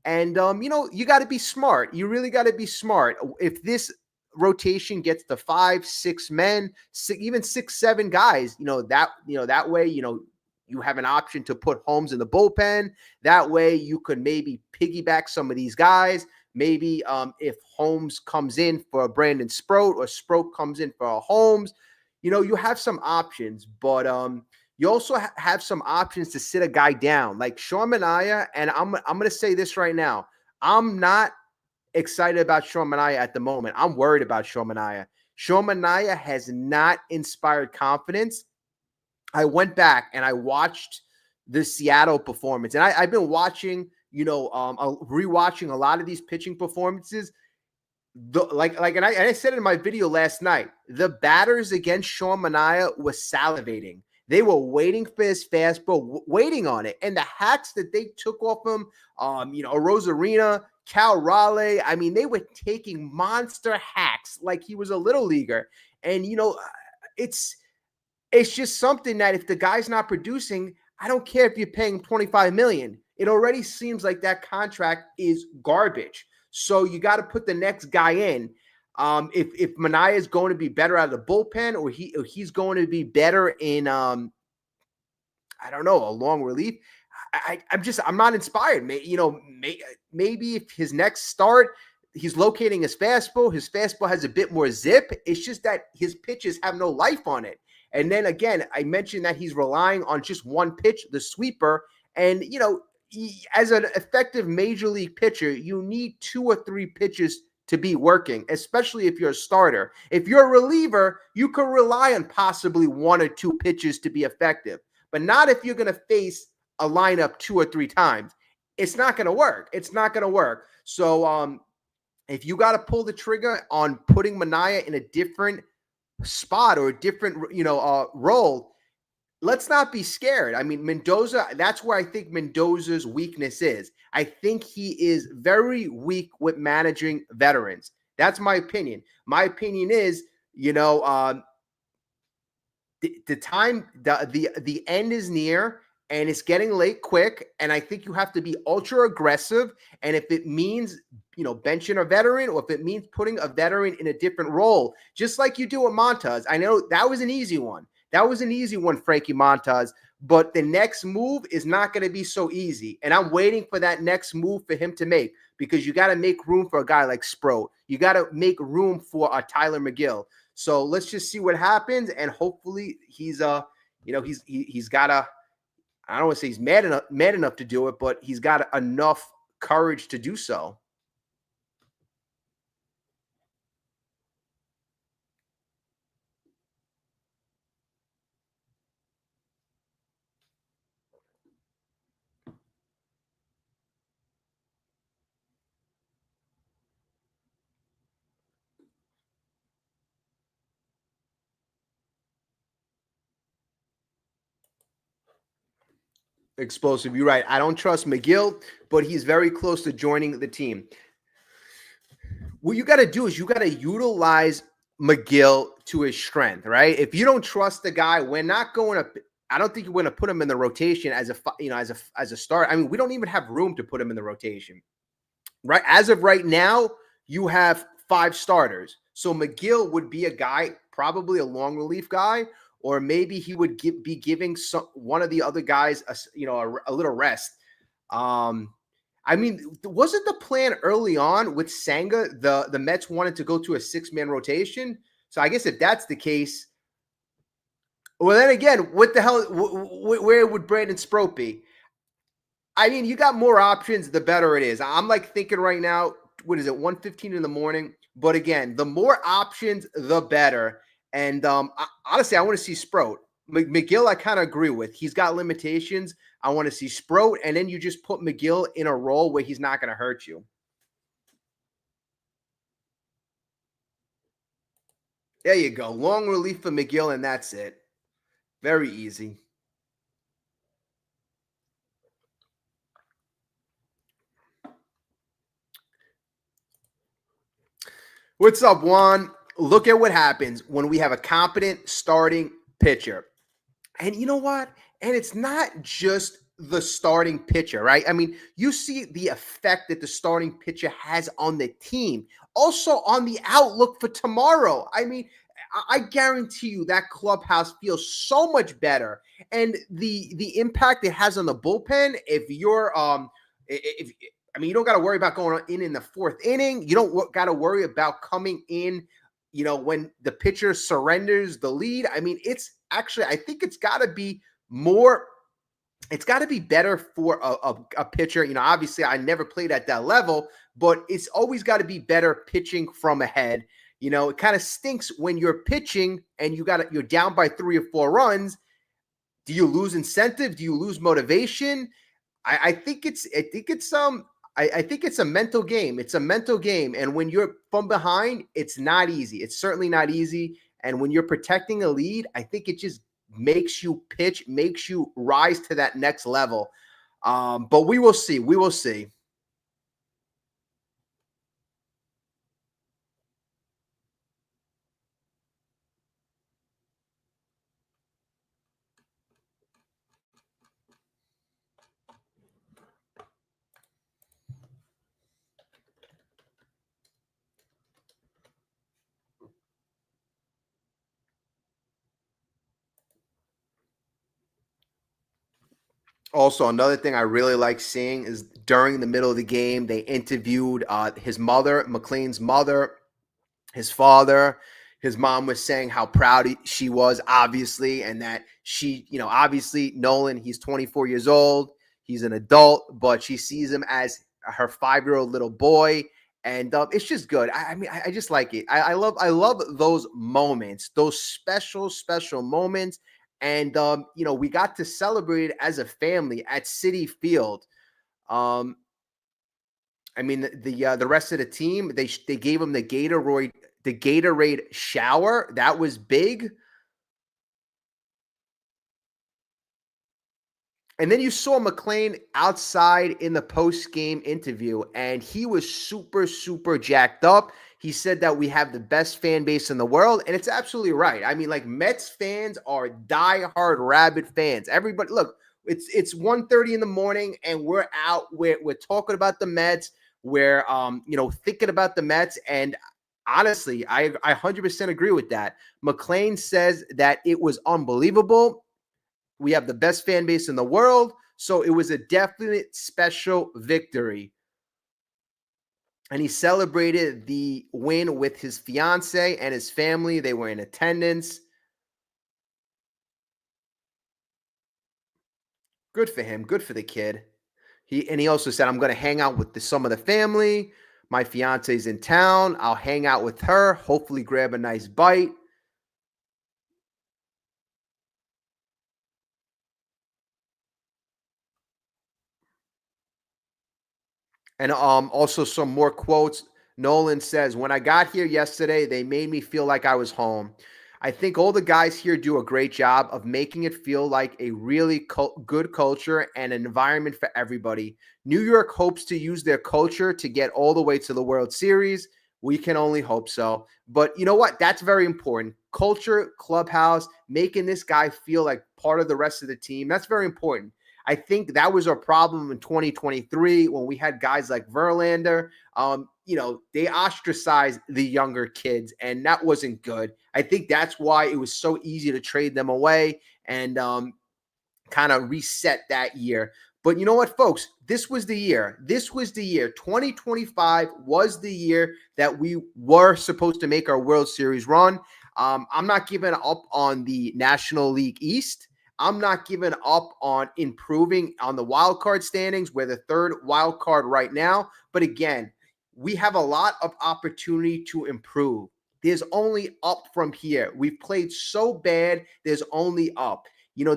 [SPEAKER 1] And, you got to be smart. You really got to be smart. If this rotation gets to 5, 6 men, even 6, 7 guys, that way, you have an option to put Holmes in the bullpen. That way you could maybe piggyback some of these guys. Maybe if Holmes comes in for a Brandon Sproat or Sproat comes in for a Holmes, you have some options. But you also have some options to sit a guy down like Sean Manaea. And I'm going to say this right now. I'm not excited about Sean Manaea at the moment. I'm worried about Sean Manaea. Sean Manaea has not inspired confidence. I went back and I watched the Seattle performance, and I've been watching, rewatching a lot of these pitching performances. And I said it in my video last night, the batters against Sean Manaea was salivating. They were waiting for his fastball, waiting on it, and the hacks that they took off him, Rosarina, Cal Raleigh. I mean, they were taking monster hacks like he was a little leaguer, and it's just something that if the guy's not producing, I don't care if you're paying $25 million. It already seems like that contract is garbage. So you got to put the next guy in. If Manaea is going to be better out of the bullpen, or he's going to be better in, I don't know, a long relief. I'm not inspired. Maybe if his next start, he's locating his fastball. His fastball has a bit more zip. It's just that his pitches have no life on it. And then again, I mentioned that he's relying on just one pitch, the sweeper. And, as an effective major league pitcher, you need 2 or 3 pitches to be working, especially if you're a starter. If you're a reliever, you can rely on possibly 1 or 2 pitches to be effective, but not if you're going to face a lineup 2 or 3 times. It's not going to work. It's not going to work. So if you got to pull the trigger on putting Manaea in a different spot or a different, role, let's not be scared. I mean, Mendoza, that's where I think Mendoza's weakness is. I think he is very weak with managing veterans. That's my opinion. My opinion is, the time, the end is near and it's getting late quick. And I think you have to be ultra aggressive. And if it means, benching a veteran, or if it means putting a veteran in a different role, just like you do with Montas. I know that was an easy one. Frankie Montas. But the next move is not going to be so easy. And I'm waiting for that next move for him to make, because you got to make room for a guy like Sproat. You got to make room for Tyler McGill. So let's just see what happens. And hopefully he's got a, I don't want to say he's mad enough to do it, but he's got enough courage to do so. Explosive. You're right. I don't trust McGill, but he's very close to joining the team. What you got to do is you got to utilize McGill to his strength, right? If you don't trust the guy, we're not going to I don't think you're going to put him in the rotation as a start. I mean, we don't even have room to put him in the rotation. Right as of right now, you have 5 starters. So McGill would be a guy, probably a long relief guy, or maybe he would be giving one of the other guys a little rest. I mean, wasn't the plan early on with Senga the Mets wanted to go to a 6-man rotation? So I guess if that's the case, well, then again, what the hell? Where would Brandon Sproat be? I mean, you got more options, the better it is. I'm like thinking right now, what is it, 1:15 in the morning? But again, the more options, the better. And honestly, I want to see Sproat. McGill, I kind of agree with. He's got limitations. I want to see Sproat, and then you just put McGill in a role where he's not going to hurt you. There you go. Long relief for McGill, and that's it. Very easy. What's up, Juan? Look at what happens when we have a competent starting pitcher. And you know what? And it's not just the starting pitcher, right? I mean, you see the effect that the starting pitcher has on the team, also on the outlook for tomorrow. I mean, I guarantee you that clubhouse feels so much better, and the impact it has on the bullpen. If you're if I mean, you don't got to worry about going in the 4th inning. You don't got to worry about coming in, when the pitcher surrenders the lead. I mean, it's actually, I think it's got to be more. It's got to be better for a pitcher. Obviously, I never played at that level, but it's always got to be better pitching from ahead. It kind of stinks when you're pitching and you're down by 3 or 4 runs. Do you lose incentive? Do you lose motivation? I think it's a mental game. It's a mental game. And when you're from behind, it's not easy. It's certainly not easy. And when you're protecting a lead, I think it just makes you pitch, makes you rise to that next level. But we will see. We will see. Also, another thing I really like seeing is during the middle of the game, they interviewed his mother, McLean's mother, his father. His mom was saying how proud she was, obviously, and that she, obviously, Nolan, he's 24 years old. He's an adult, but she sees him as her 5-year-old little boy. And it's just good. I mean, I just like it. I love those moments, those special moments. And we got to celebrate it as a family at Citi Field. Um, I mean, the rest of the team, they gave him the Gatorade shower. That was big. And then you saw McLean outside in the post-game interview, and he was super jacked up. He said that we have the best fan base in the world, and it's absolutely right. I mean, like, Mets fans are diehard Rabbit fans. Everybody, look, it's 1:30 in the morning, and we're out. We're talking about the Mets. We're thinking about the Mets, and honestly, I 100% agree with that. McLean says that it was unbelievable. We have the best fan base in the world. So it was a definite special victory. And he celebrated the win with his fiance and his family. They were in attendance. Good for him. Good for the kid. He also said, I'm going to hang out with some of the family. My fiance's in town. I'll hang out with her, hopefully grab a nice bite. And also some more quotes. Nolan says, when I got here yesterday, they made me feel like I was home. I think all the guys here do a great job of making it feel like a really good culture and an environment for everybody. New York hopes to use their culture to get all the way to the World Series. We can only hope so. But you know what? That's very important. Culture, clubhouse, making this guy feel like part of the rest of the team. That's very important. I think that was our problem in 2023 when we had guys like Verlander. They ostracized the younger kids, and that wasn't good. I think that's why it was so easy to trade them away and kind of reset that year. But you know what, folks? This was the year. This was the year. 2025 was the year that we were supposed to make our World Series run. I'm not giving up on the National League East. I'm not giving up on improving on the wild card standings. We're the third wild card right now. But again, we have a lot of opportunity to improve. There's only up from here. We've played so bad. There's only up.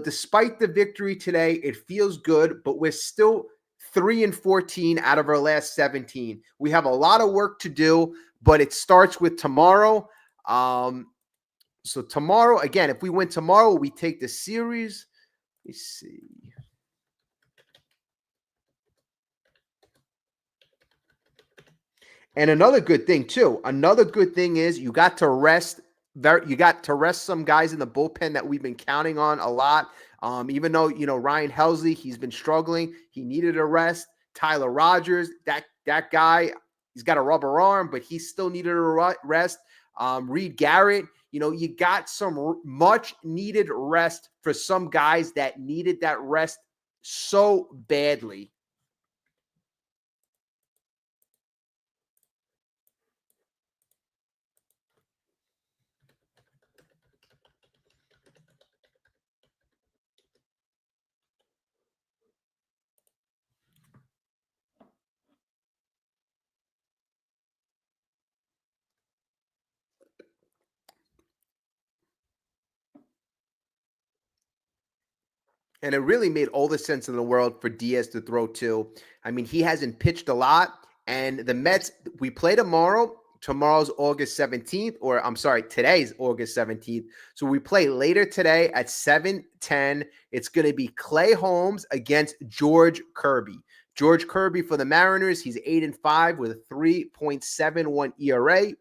[SPEAKER 1] Despite the victory today, it feels good, but we're still 3-14 out of our last 17. We have a lot of work to do, but it starts with tomorrow. So tomorrow, again, if we win tomorrow, we take the series. Let me see. And another good thing too. Another good thing is you got to rest. You got to rest some guys in the bullpen that we've been counting on a lot. Even though Ryan Helsley, he's been struggling. He needed a rest. Tyler Rogers, that guy, he's got a rubber arm, but he still needed a rest. Reed Garrett, you got some much needed rest for some guys that needed that rest so badly. And it really made all the sense in the world for Diaz to throw to. I mean, he hasn't pitched a lot. And the Mets, we play tomorrow. Tomorrow's August 17th, or I'm sorry, today's August 17th. So we play later today at 7:10. It's going to be Clay Holmes against George Kirby. George Kirby for the Mariners, he's 8-5 with a 3.71 ERA.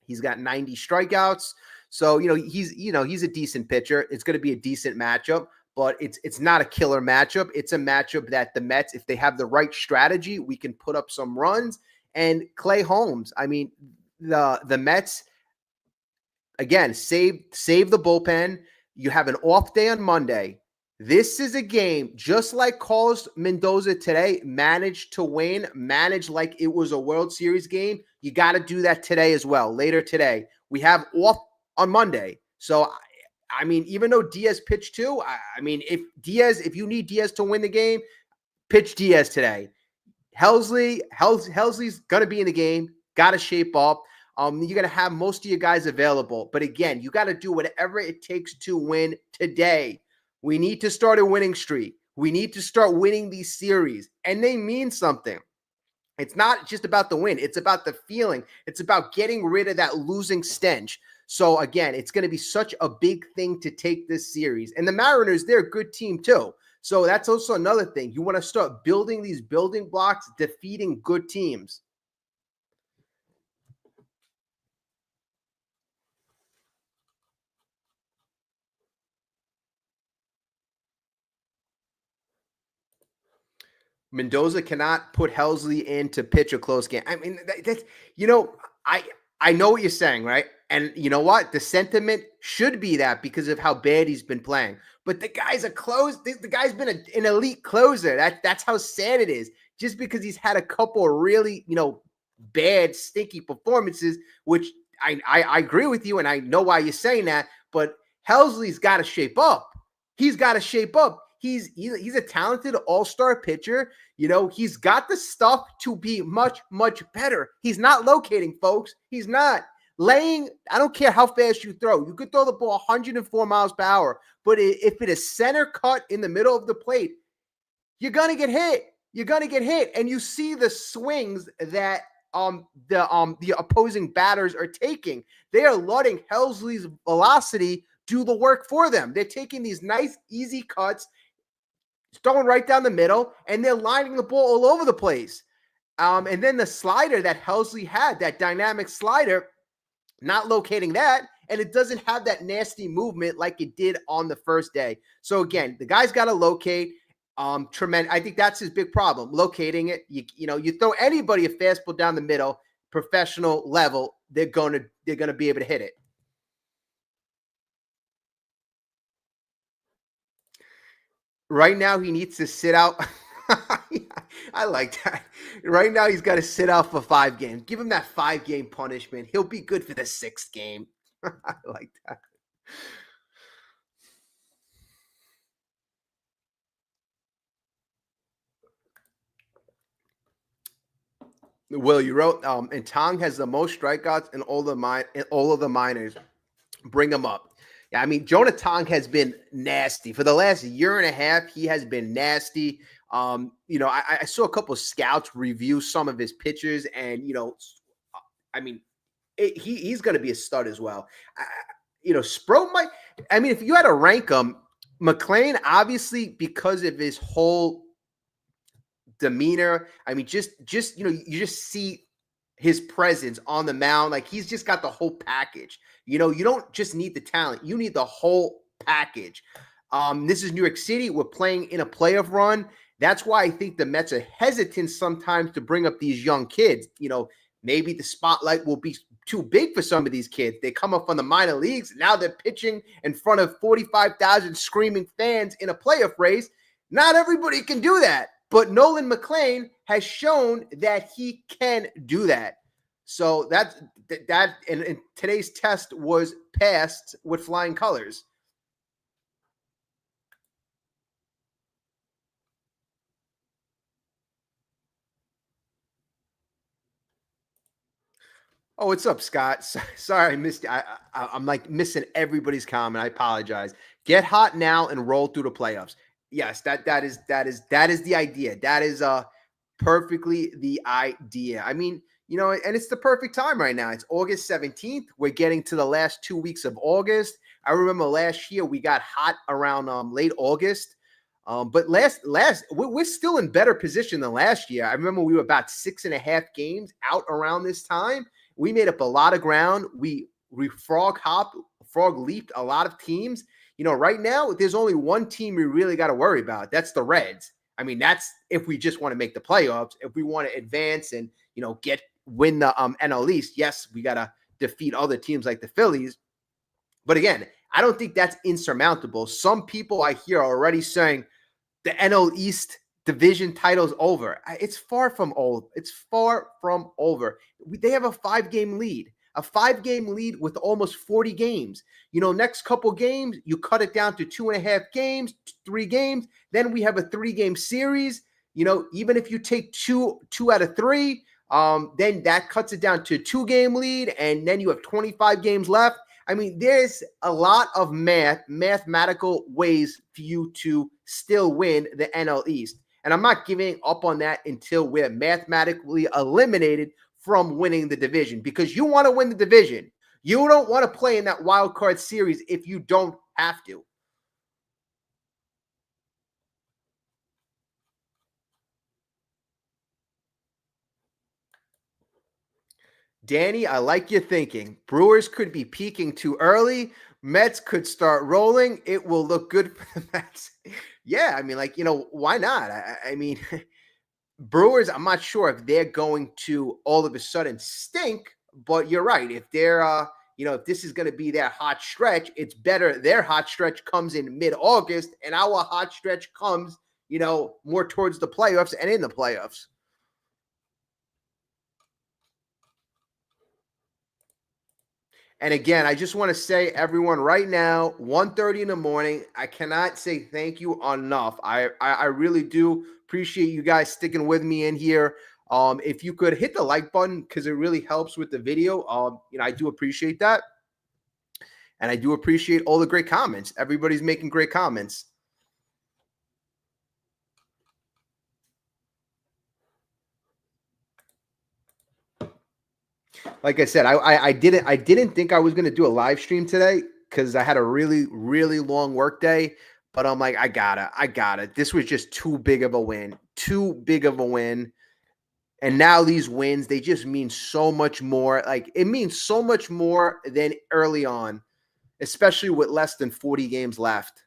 [SPEAKER 1] He's got 90 strikeouts. So, he's a decent pitcher. It's going to be a decent matchup, but it's not a killer matchup. It's a matchup that the Mets, if they have the right strategy, we can put up some runs. And Clay Holmes, I mean, the Mets, again, save the bullpen. You have an off day on Monday. This is a game, just like Carlos Mendoza today, managed to win, managed like it was a World Series game. You got to do that today as well, later today. We have off on Monday. So, I mean, even though Diaz pitched too, if you need Diaz to win the game, pitch Diaz today. Helsley's going to be in the game, got to shape up. You're going to have most of your guys available. But again, you got to do whatever it takes to win today. We need to start a winning streak. We need to start winning these series. And they mean something. It's not just about the win. It's about the feeling. It's about getting rid of that losing stench. So, again, it's going to be such a big thing to take this series. And the Mariners, they're a good team too. So that's also another thing. You want to start building these building blocks, defeating good teams. Mendoza cannot put Helsley in to pitch a close game. I mean, I know what you're saying, right? And you know what? The sentiment should be that because of how bad he's been playing. But the guy's the guy's been an elite closer. That's how sad it is. Just because he's had a couple of really, bad, stinky performances, which I agree with you, and I know why you're saying that. But Helsley's got to shape up. He's got to shape up. He's a talented all-star pitcher. He's got the stuff to be much, much better. He's not locating, folks. He's not. Laying, I don't care how fast you throw. You could throw the ball 104 miles per hour, but if it is center cut in the middle of the plate, you're going to get hit. You're going to get hit. And you see the swings that the opposing batters are taking. They are letting Helsley's velocity do the work for them. They're taking these nice, easy cuts, throwing right down the middle, and they're lining the ball all over the place. And then the slider that Helsley had, that dynamic slider, not locating that, and it doesn't have that nasty movement like it did on the first day. So again, the guy's got to locate. Tremendous. I think that's his big problem, locating it. You throw anybody a fastball down the middle, professional level, they're gonna be able to hit it. Right now, he needs to sit out. I like that. Right now, he's got to sit out for 5 games. Give him that 5-game punishment. He'll be good for the 6th game. I like that. Will, you wrote, and Tong has the most strikeouts in all of the minors. Bring him up. Yeah, I mean, Jonah Tong has been nasty for the last year and a half. He has been nasty. I saw a couple of scouts review some of his pitches, and I mean, he's going to be a stud as well. Sproat might. I mean, if you had to rank him, McLean, obviously, because of his whole demeanor. I mean, just you just see his presence on the mound. Like, he's just got the whole package. You don't just need the talent; you need the whole package. This is New York City. We're playing in a playoff run. That's why I think the Mets are hesitant sometimes to bring up these young kids. Maybe the spotlight will be too big for some of these kids. They come up from the minor leagues. Now they're pitching in front of 45,000 screaming fans in a playoff race. Not everybody can do that. But Nolan McLean has shown that he can do that. So that and today's test was passed with flying colors. Oh, what's up, Scott? Sorry, I missed. I'm like missing everybody's comment. I apologize. Get hot now and roll through the playoffs. Yes, that is the idea. That is perfectly the idea. I mean, and it's the perfect time right now. It's August 17th. We're getting to the last 2 weeks of August. I remember last year we got hot around late August. But we're still in better position than last year. I remember we were about 6.5 games out around this time. We made up a lot of ground. We frog leaped a lot of teams. Right now there's only one team we really got to worry about. That's the Reds. I mean, that's if we just want to make the playoffs. If we want to advance and win the NL East, yes, we got to defeat other teams like the Phillies. But again, I don't think that's insurmountable. Some people I hear are already saying the NL East division title's over. It's far from old. It's far from over. They have a 5-game lead. A 5-game lead with almost 40 games. Next couple games, you cut it down to 2.5 games, 3 games. Then we have a 3-game series. Even if you take two out of 3, then that cuts it down to a 2-game lead, and then you have 25 games left. I mean, there's a lot of mathematical ways for you to still win the NL East. And I'm not giving up on that until we're mathematically eliminated from winning the division, because you want to win the division. You don't want to play in that wild card series if you don't have to. Danny, I like your thinking. Brewers could be peaking too early. Mets could start rolling. It will look good for the Mets. Yeah, I mean, why not? I mean, Brewers, I'm not sure if they're going to all of a sudden stink, but you're right. If they're, if this is going to be their hot stretch, it's better their hot stretch comes in mid-August, and our hot stretch comes, more towards the playoffs and in the playoffs. And again, I just want to say, everyone, right now, 1:30 in the morning, I cannot say thank you enough. I really do appreciate you guys sticking with me in here. If you could hit the like button, because it really helps with the video. I do appreciate that. And I do appreciate all the great comments. Everybody's making great comments. Like I said, I didn't think I was going to do a live stream today because I had a really, really long work day. But I'm like, I got it. This was just too big of a win. And now these wins, they just mean so much more. Like it means so much more than early on, especially with less than 40 games left.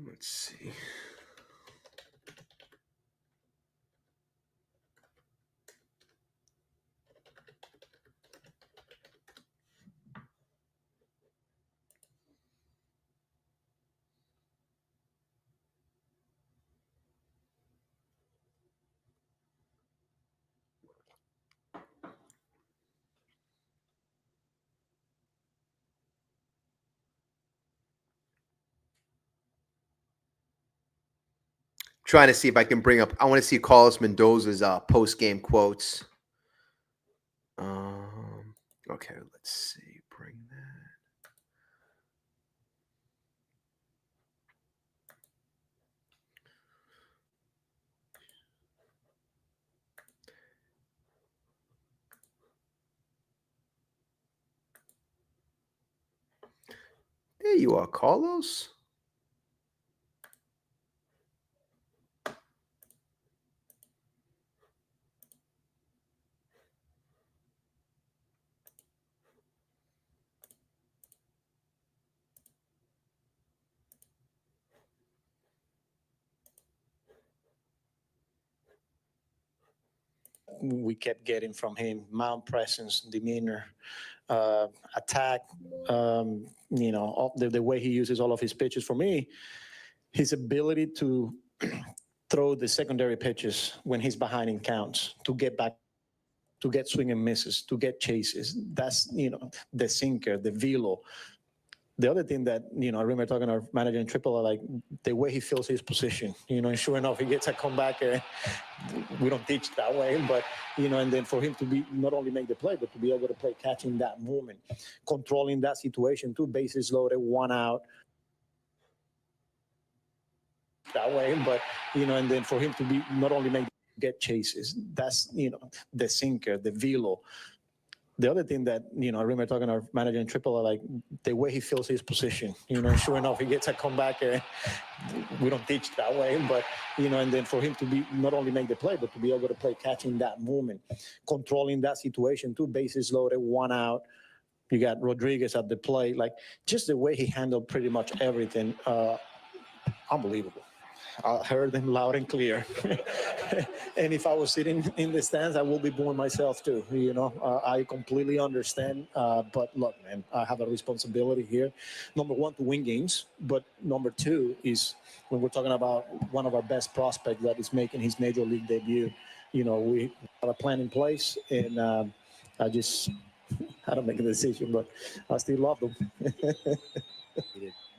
[SPEAKER 1] Let's see. Trying to see if I can bring up. I want to see Carlos Mendoza's post game quotes. Okay, let's see. Bring that. There you are, Carlos.
[SPEAKER 2] We kept getting from him: mount presence, demeanor, attack. The way he uses all of his pitches. For me, his ability to throw the secondary pitches when he's behind in counts to get back, to get swing and misses, to get chases. That's the sinker, the velo. The other thing that, I remember talking to our manager in AAA, like the way he fills his position, and sure enough, he gets a comeback. We don't teach that way, but, and then for him to be not only make the play, but to be able to play catching that moment, controlling that situation, 2 bases loaded, 1 out. That way, but, and then for him to be not only get chases, that's, the sinker, the velo. The other thing that, I remember talking to our manager in AAA, like the way he fills his position, sure enough, he gets a comeback. We don't teach that way, but, and then for him to be not only make the play, but to be able to play catching that moment, controlling that situation, 2 bases loaded, 1 out. You got Rodriguez at the plate, like just the way he handled pretty much everything, unbelievable. I heard them loud and clear. And if I was sitting in the stands, I will be booing myself too. I completely understand. But look, man, I have a responsibility here. Number one, to win games. But number two is when we're talking about one of our best prospects that is making his major league debut. We have a plan in place, and I just had to make a decision, but I still love them.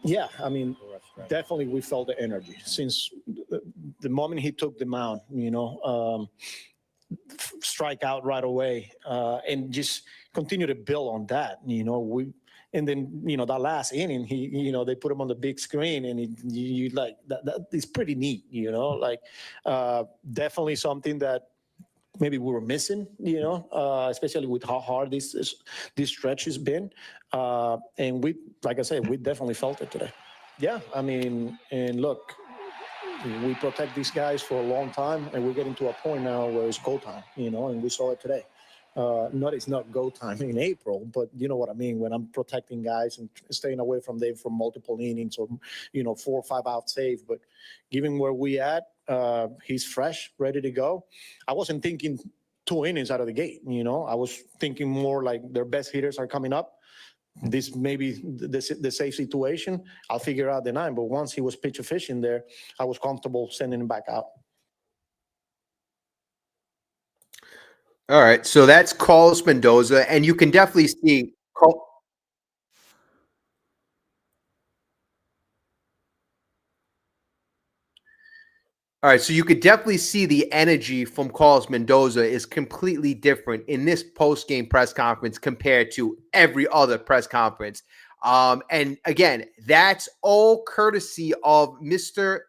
[SPEAKER 2] Yeah, I mean, definitely we felt the energy since the moment he took the mound, strike out right away, and just continue to build on that, and then, that last inning, they put him on the big screen, and you like that is pretty neat, like definitely something that maybe we were missing, especially with how hard this stretch has been. And we, like I said, we definitely felt it today. Yeah, I mean, and look, we protect these guys for a long time, and we're getting to a point now where it's go time, and we saw it today. It's not go time in April, but you know what I mean when I'm protecting guys and staying away from them for multiple innings or 4 or 5 out save. But given where we at, he's fresh, ready to go. I wasn't thinking 2 innings out of the gate. I was thinking more like their best hitters are coming up. This may be the safe situation. I'll figure out the 9. But once he was pitch efficient there, I was comfortable sending him back out.
[SPEAKER 1] All right, so that's Carlos Mendoza, and you can definitely see. All right, so you could definitely see the energy from Carlos Mendoza is completely different in this post-game press conference compared to every other press conference. And again, that's all courtesy of Mr.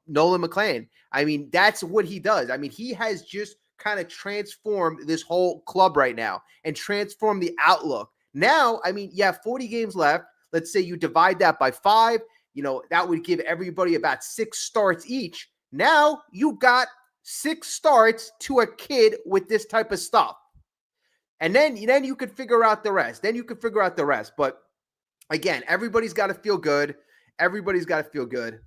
[SPEAKER 1] Nolan McLean. I mean, that's what he does. I mean, he has just kind of transformed this whole club right now and transformed the outlook. Now, I mean, you have 40 games left. Let's say you divide that by 5. That would give everybody about 6 starts each. Now you got 6 starts to a kid with this type of stuff. And then you could figure out the rest. But again, everybody's got to feel good. Everybody's got to feel good.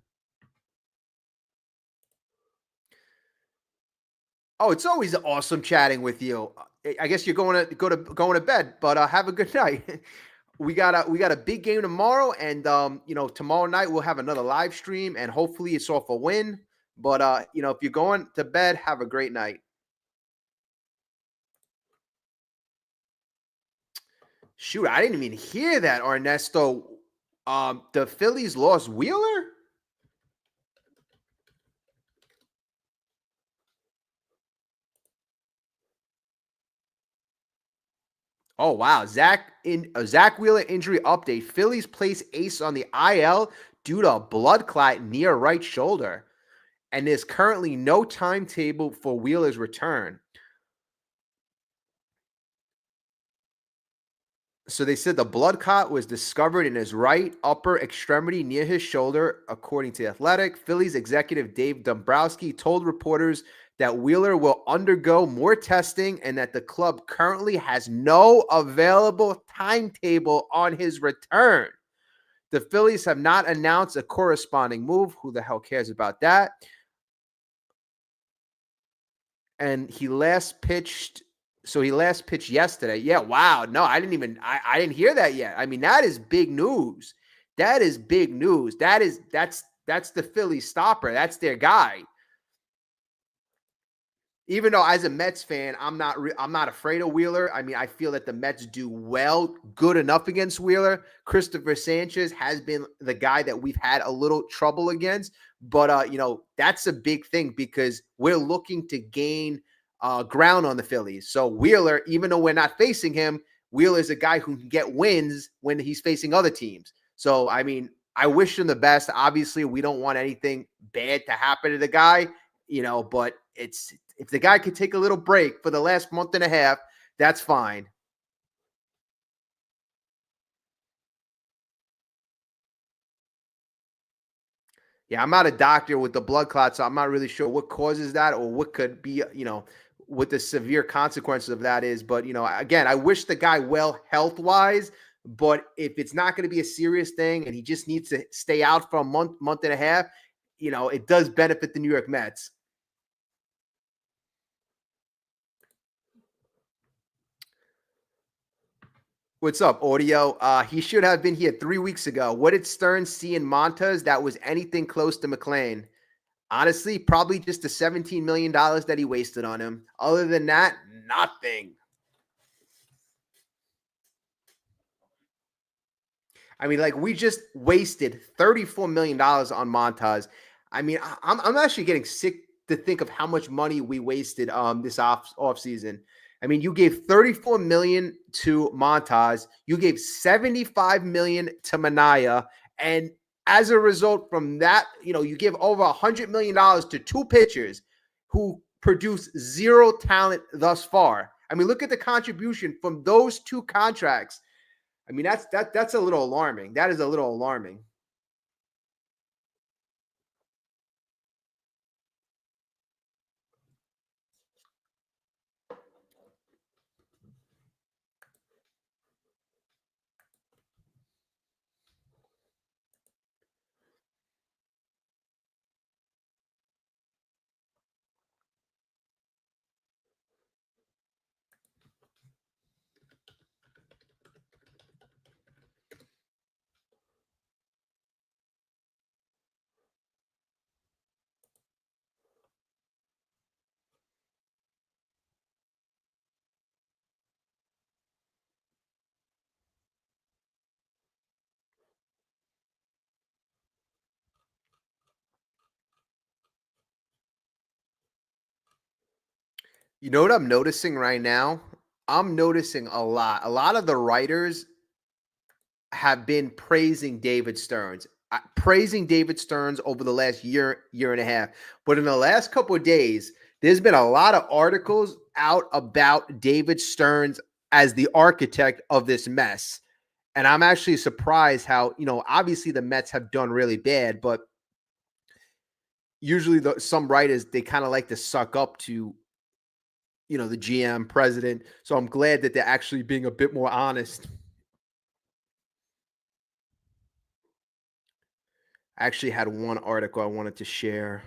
[SPEAKER 1] Oh, it's always awesome chatting with you. I guess you're going to bed, but have a good night. We got a big game tomorrow, and tomorrow night we'll have another live stream, and hopefully it's off a win. But if you're going to bed, have a great night. Shoot, I didn't even hear that, Ernesto. The Phillies lost Wheeler? Oh wow, Zach Wheeler injury update. Phillies place ace on the IL due to a blood clot near right shoulder, and there's currently no timetable for Wheeler's return. So they said the blood clot was discovered in his right upper extremity near his shoulder, according to The Athletic. Phillies executive Dave Dombrowski told reporters that Wheeler will undergo more testing and that the club currently has no available timetable on his return. The Phillies have not announced a corresponding move. Who the hell cares about that? And he last pitched yesterday. Yeah, wow. No, I didn't hear that yet. I mean, that is big news. That is big news. That's the Philly stopper. That's their guy. Even though as a Mets fan, I'm not afraid of Wheeler. I mean, I feel that the Mets do good enough against Wheeler. Christopher Sanchez has been the guy that we've had a little trouble against, but that's a big thing because we're looking to gain ground on the Phillies. So Wheeler, even though we're not facing him, Wheeler is a guy who can get wins when he's facing other teams. So I mean, I wish him the best. Obviously, we don't want anything bad to happen to the guy, but if the guy could take a little break for the last month and a half, that's fine. Yeah, I'm not a doctor with the blood clot, so I'm not really sure what causes that or what could be, what the severe consequences of that is. But, again, I wish the guy well health wise, but if it's not going to be a serious thing and he just needs to stay out for a month and a half, it does benefit the New York Mets. What's up, Audio? He should have been here 3 weeks ago. What did Stern see in Montas that was anything close to McLean? Honestly, probably just the $17 million that he wasted on him. Other than that, nothing. I mean, like, we just wasted $34 million on Montas. I mean, I'm actually getting sick to think of how much money we wasted this off season. I mean, you gave $34 million to Montas, you gave $75 million to Manaya, and as a result from that, you give over $100 million to 2 pitchers who produce 0 talent thus far. I mean, look at the contribution from those 2 contracts. I mean, that's a little alarming. That is a little alarming. You know what I'm noticing right now? I'm noticing a lot. A lot of the writers have been praising David Stearns, praising David Stearns over the last year and a half. But in the last couple of days, there's been a lot of articles out about David Stearns as the architect of this mess. And I'm actually surprised how, obviously the Mets have done really bad, but usually some writers, they kind of like to suck up to, the GM president. So I'm glad that they're actually being a bit more honest. I actually had one article I wanted to share.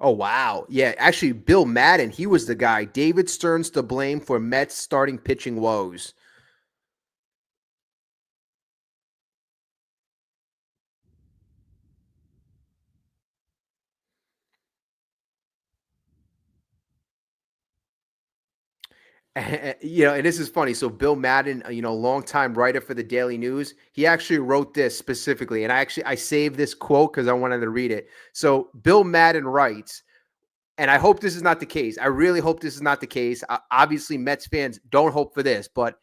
[SPEAKER 1] Oh, wow. Yeah, actually, Bill Madden, he was the guy. David Stearns to blame for Mets starting pitching woes. And this is funny. So Bill Madden, longtime writer for the Daily News, he actually wrote this specifically, and I saved this quote because I wanted to read it. So Bill Madden writes, and I hope this is not the case. I really hope this is not the case. Obviously, Mets fans don't hope for this, but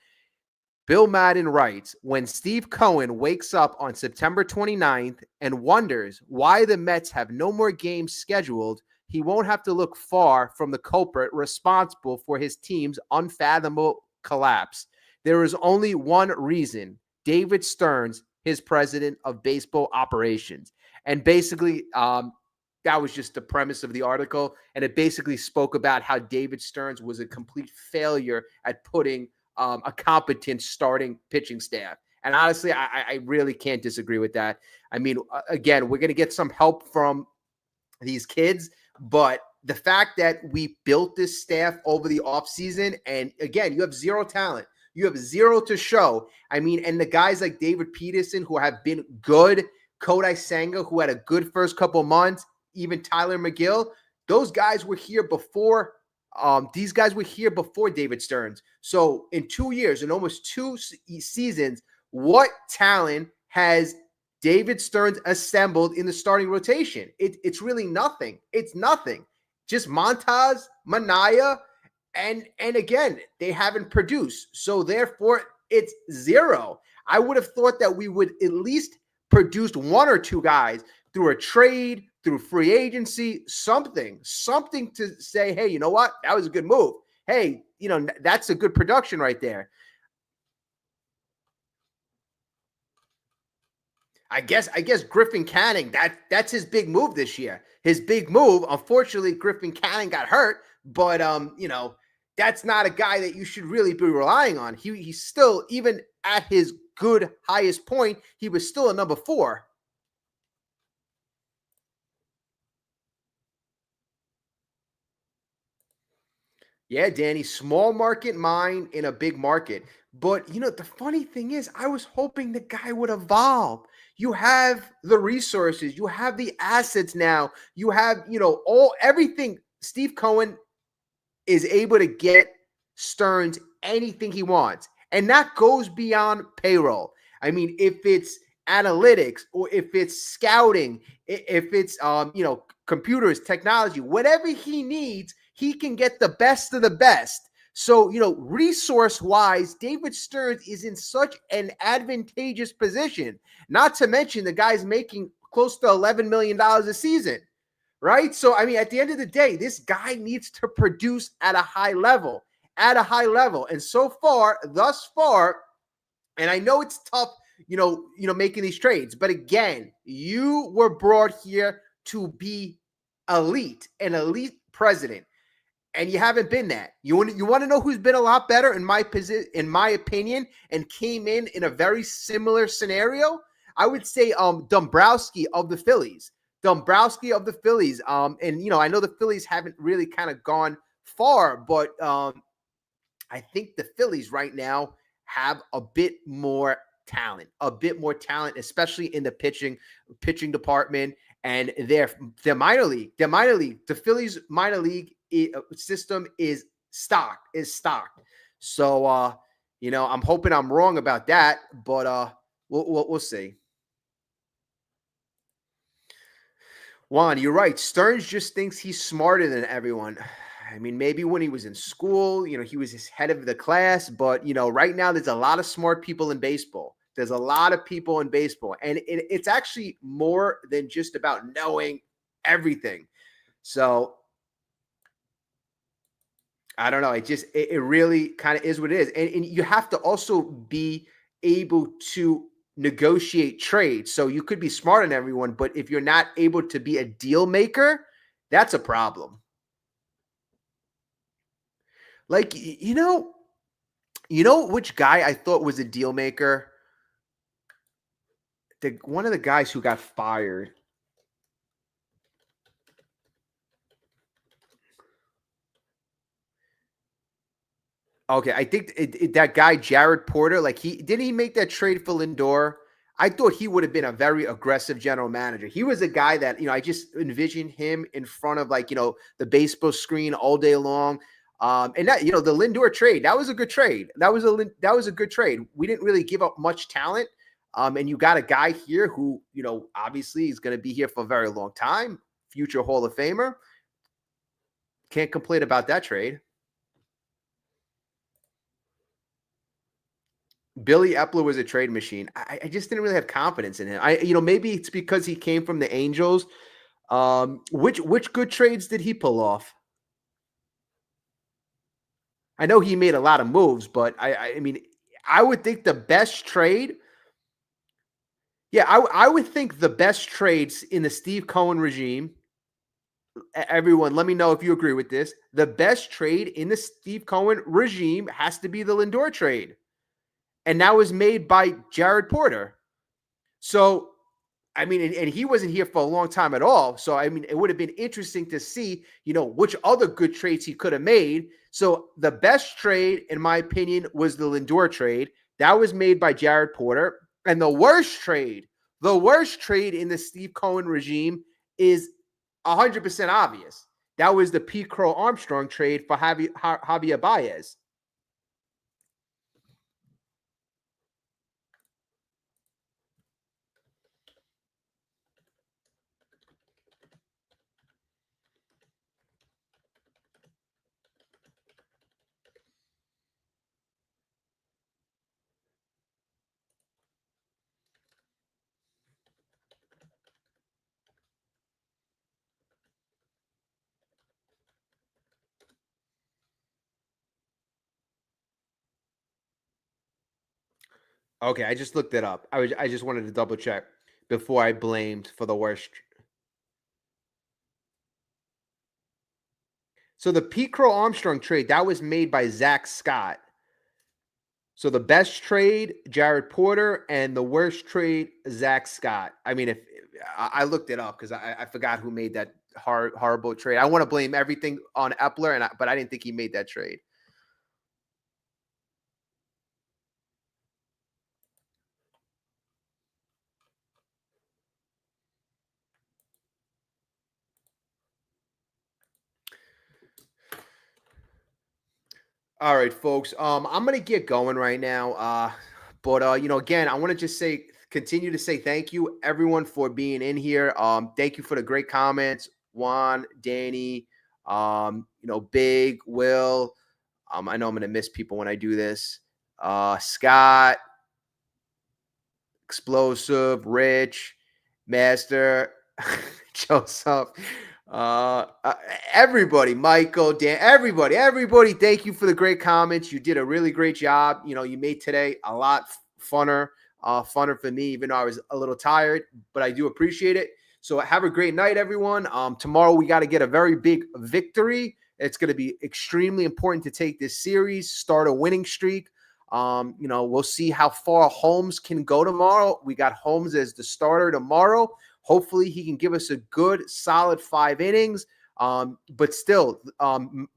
[SPEAKER 1] Bill Madden writes, when Steve Cohen wakes up on September 29th and wonders why the Mets have no more games scheduled, he won't have to look far from the culprit responsible for his team's unfathomable collapse. There is only one reason: David Stearns, his president of baseball operations. And basically, that was just the premise of the article. And it basically spoke about how David Stearns was a complete failure at putting a competent starting pitching staff. And honestly, I really can't disagree with that. I mean, again, we're going to get some help from these kids, but the fact that we built this staff over the offseason, and again, you have zero talent. You have zero to show. I mean, and the guys like David Peterson, who have been good, Kodai Senga, who had a good first couple months, even Tyler McGill, those guys were here before. These guys were here before David Stearns. So in 2 years, in almost two seasons, what talent has David Stearns assembled in the starting rotation? It's really nothing. It's nothing. Just Montaz, Manaya, and again, they haven't produced. So therefore, it's zero. I would have thought that we would at least produce one or two guys through a trade, through free agency, something to say, hey, you know what? That was a good move. Hey, that's a good production right there. I guess Griffin Canning, that's his big move this year. His big move, unfortunately, Griffin Canning got hurt, but that's not a guy that you should really be relying on. He's still, even at his good highest point, he was still a number 4. Yeah, Danny, small market mind in a big market. But, the funny thing is, I was hoping the guy would evolve. You have the resources, you have the assets now, you have, everything. Steve Cohen is able to get Stearns anything he wants. And that goes beyond payroll. I mean, if it's analytics or if it's scouting, if it's computers, technology, whatever he needs, he can get the best of the best. So, resource-wise, David Stearns is in such an advantageous position. Not to mention the guy's making close to $11 million a season, right? So, I mean, at the end of the day, this guy needs to produce at a high level, And so far, thus far, and I know it's tough, making these trades, but again, you were brought here to be an elite president, and you haven't been that. You want to know who's been a lot better in my opinion, and came in a very similar scenario? I would say Dombrowski of the Phillies. And I know the Phillies haven't really kind of gone far, but I think the Phillies right now have a bit more talent, especially in the pitching department. And their minor league, the Phillies minor league system is stocked. So I'm hoping I'm wrong about that, but we'll see. Juan, you're right. Stearns just thinks he's smarter than everyone. I mean, maybe when he was in school, he was his head of the class, but right now there's a lot of smart people in baseball. There's a lot of people in baseball, and it's actually more than just about knowing everything. So I don't know. It really kind of is what it is. And you have to also be able to negotiate trades. So you could be smart on everyone, but if you're not able to be a deal maker, that's a problem. Like, which guy I thought was a deal maker? One of the guys who got fired. Okay, I think that guy Jared Porter, like didn't he make that trade for Lindor? I thought he would have been a very aggressive general manager. He was a guy that I just envisioned him in front of the baseball screen all day long. And that the Lindor trade, that was a good trade. That was a good trade. We didn't really give up much talent, and you got a guy here who obviously is going to be here for a very long time, future Hall of Famer. Can't complain about that trade. Billy Epler was a trade machine. I just didn't really have confidence in him. Maybe it's because he came from the Angels. Which good trades did he pull off? I know he made a lot of moves, but I mean, I would think the best trade. Yeah, I would think the best trades in the Steve Cohen regime. Everyone, let me know if you agree with this. The best trade in the Steve Cohen regime has to be the Lindor trade. And that was made by Jared Porter. So, I mean, and he wasn't here for a long time at all. So, I mean, it would have been interesting to see, which other good trades he could have made. So, the best trade, in my opinion, was the Lindor trade. That was made by Jared Porter. And the worst trade in the Steve Cohen regime is 100% obvious. That was the Pete Crow Armstrong trade for Javier Baez. Okay, I just looked it up. I just wanted to double check before I blamed for the worst. So the Pete Crow Armstrong trade, that was made by Zach Scott. So the best trade, Jared Porter, and the worst trade, Zach Scott. I mean, if I looked it up because I forgot who made that horrible trade. I want to blame everything on Epler, but I didn't think he made that trade. All right, folks. I'm gonna get going right now. But again, I want to just continue to say thank you, everyone, for being in here. Thank you for the great comments, Juan, Danny, Big, Will. I know I'm gonna miss people when I do this. Scott, Explosive, Rich, Master, Joseph. Everybody, Michael, Dan, everybody, thank you for the great comments. You did a really great job. You made today a lot funner for me, even though I was a little tired, but I do appreciate it. So have a great night, everyone. Tomorrow we got to get a very big victory. It's going to be extremely important to take this series, start a winning streak. We'll see how far Holmes can go tomorrow. We got Holmes as the starter tomorrow. Hopefully he can give us a good, solid 5 innings. But still,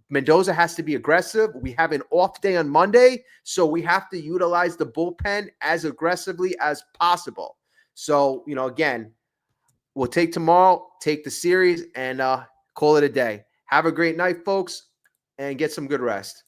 [SPEAKER 1] Mendoza has to be aggressive. We have an off day on Monday, so we have to utilize the bullpen as aggressively as possible. So, again, we'll take tomorrow, take the series, and call it a day. Have a great night, folks, and get some good rest.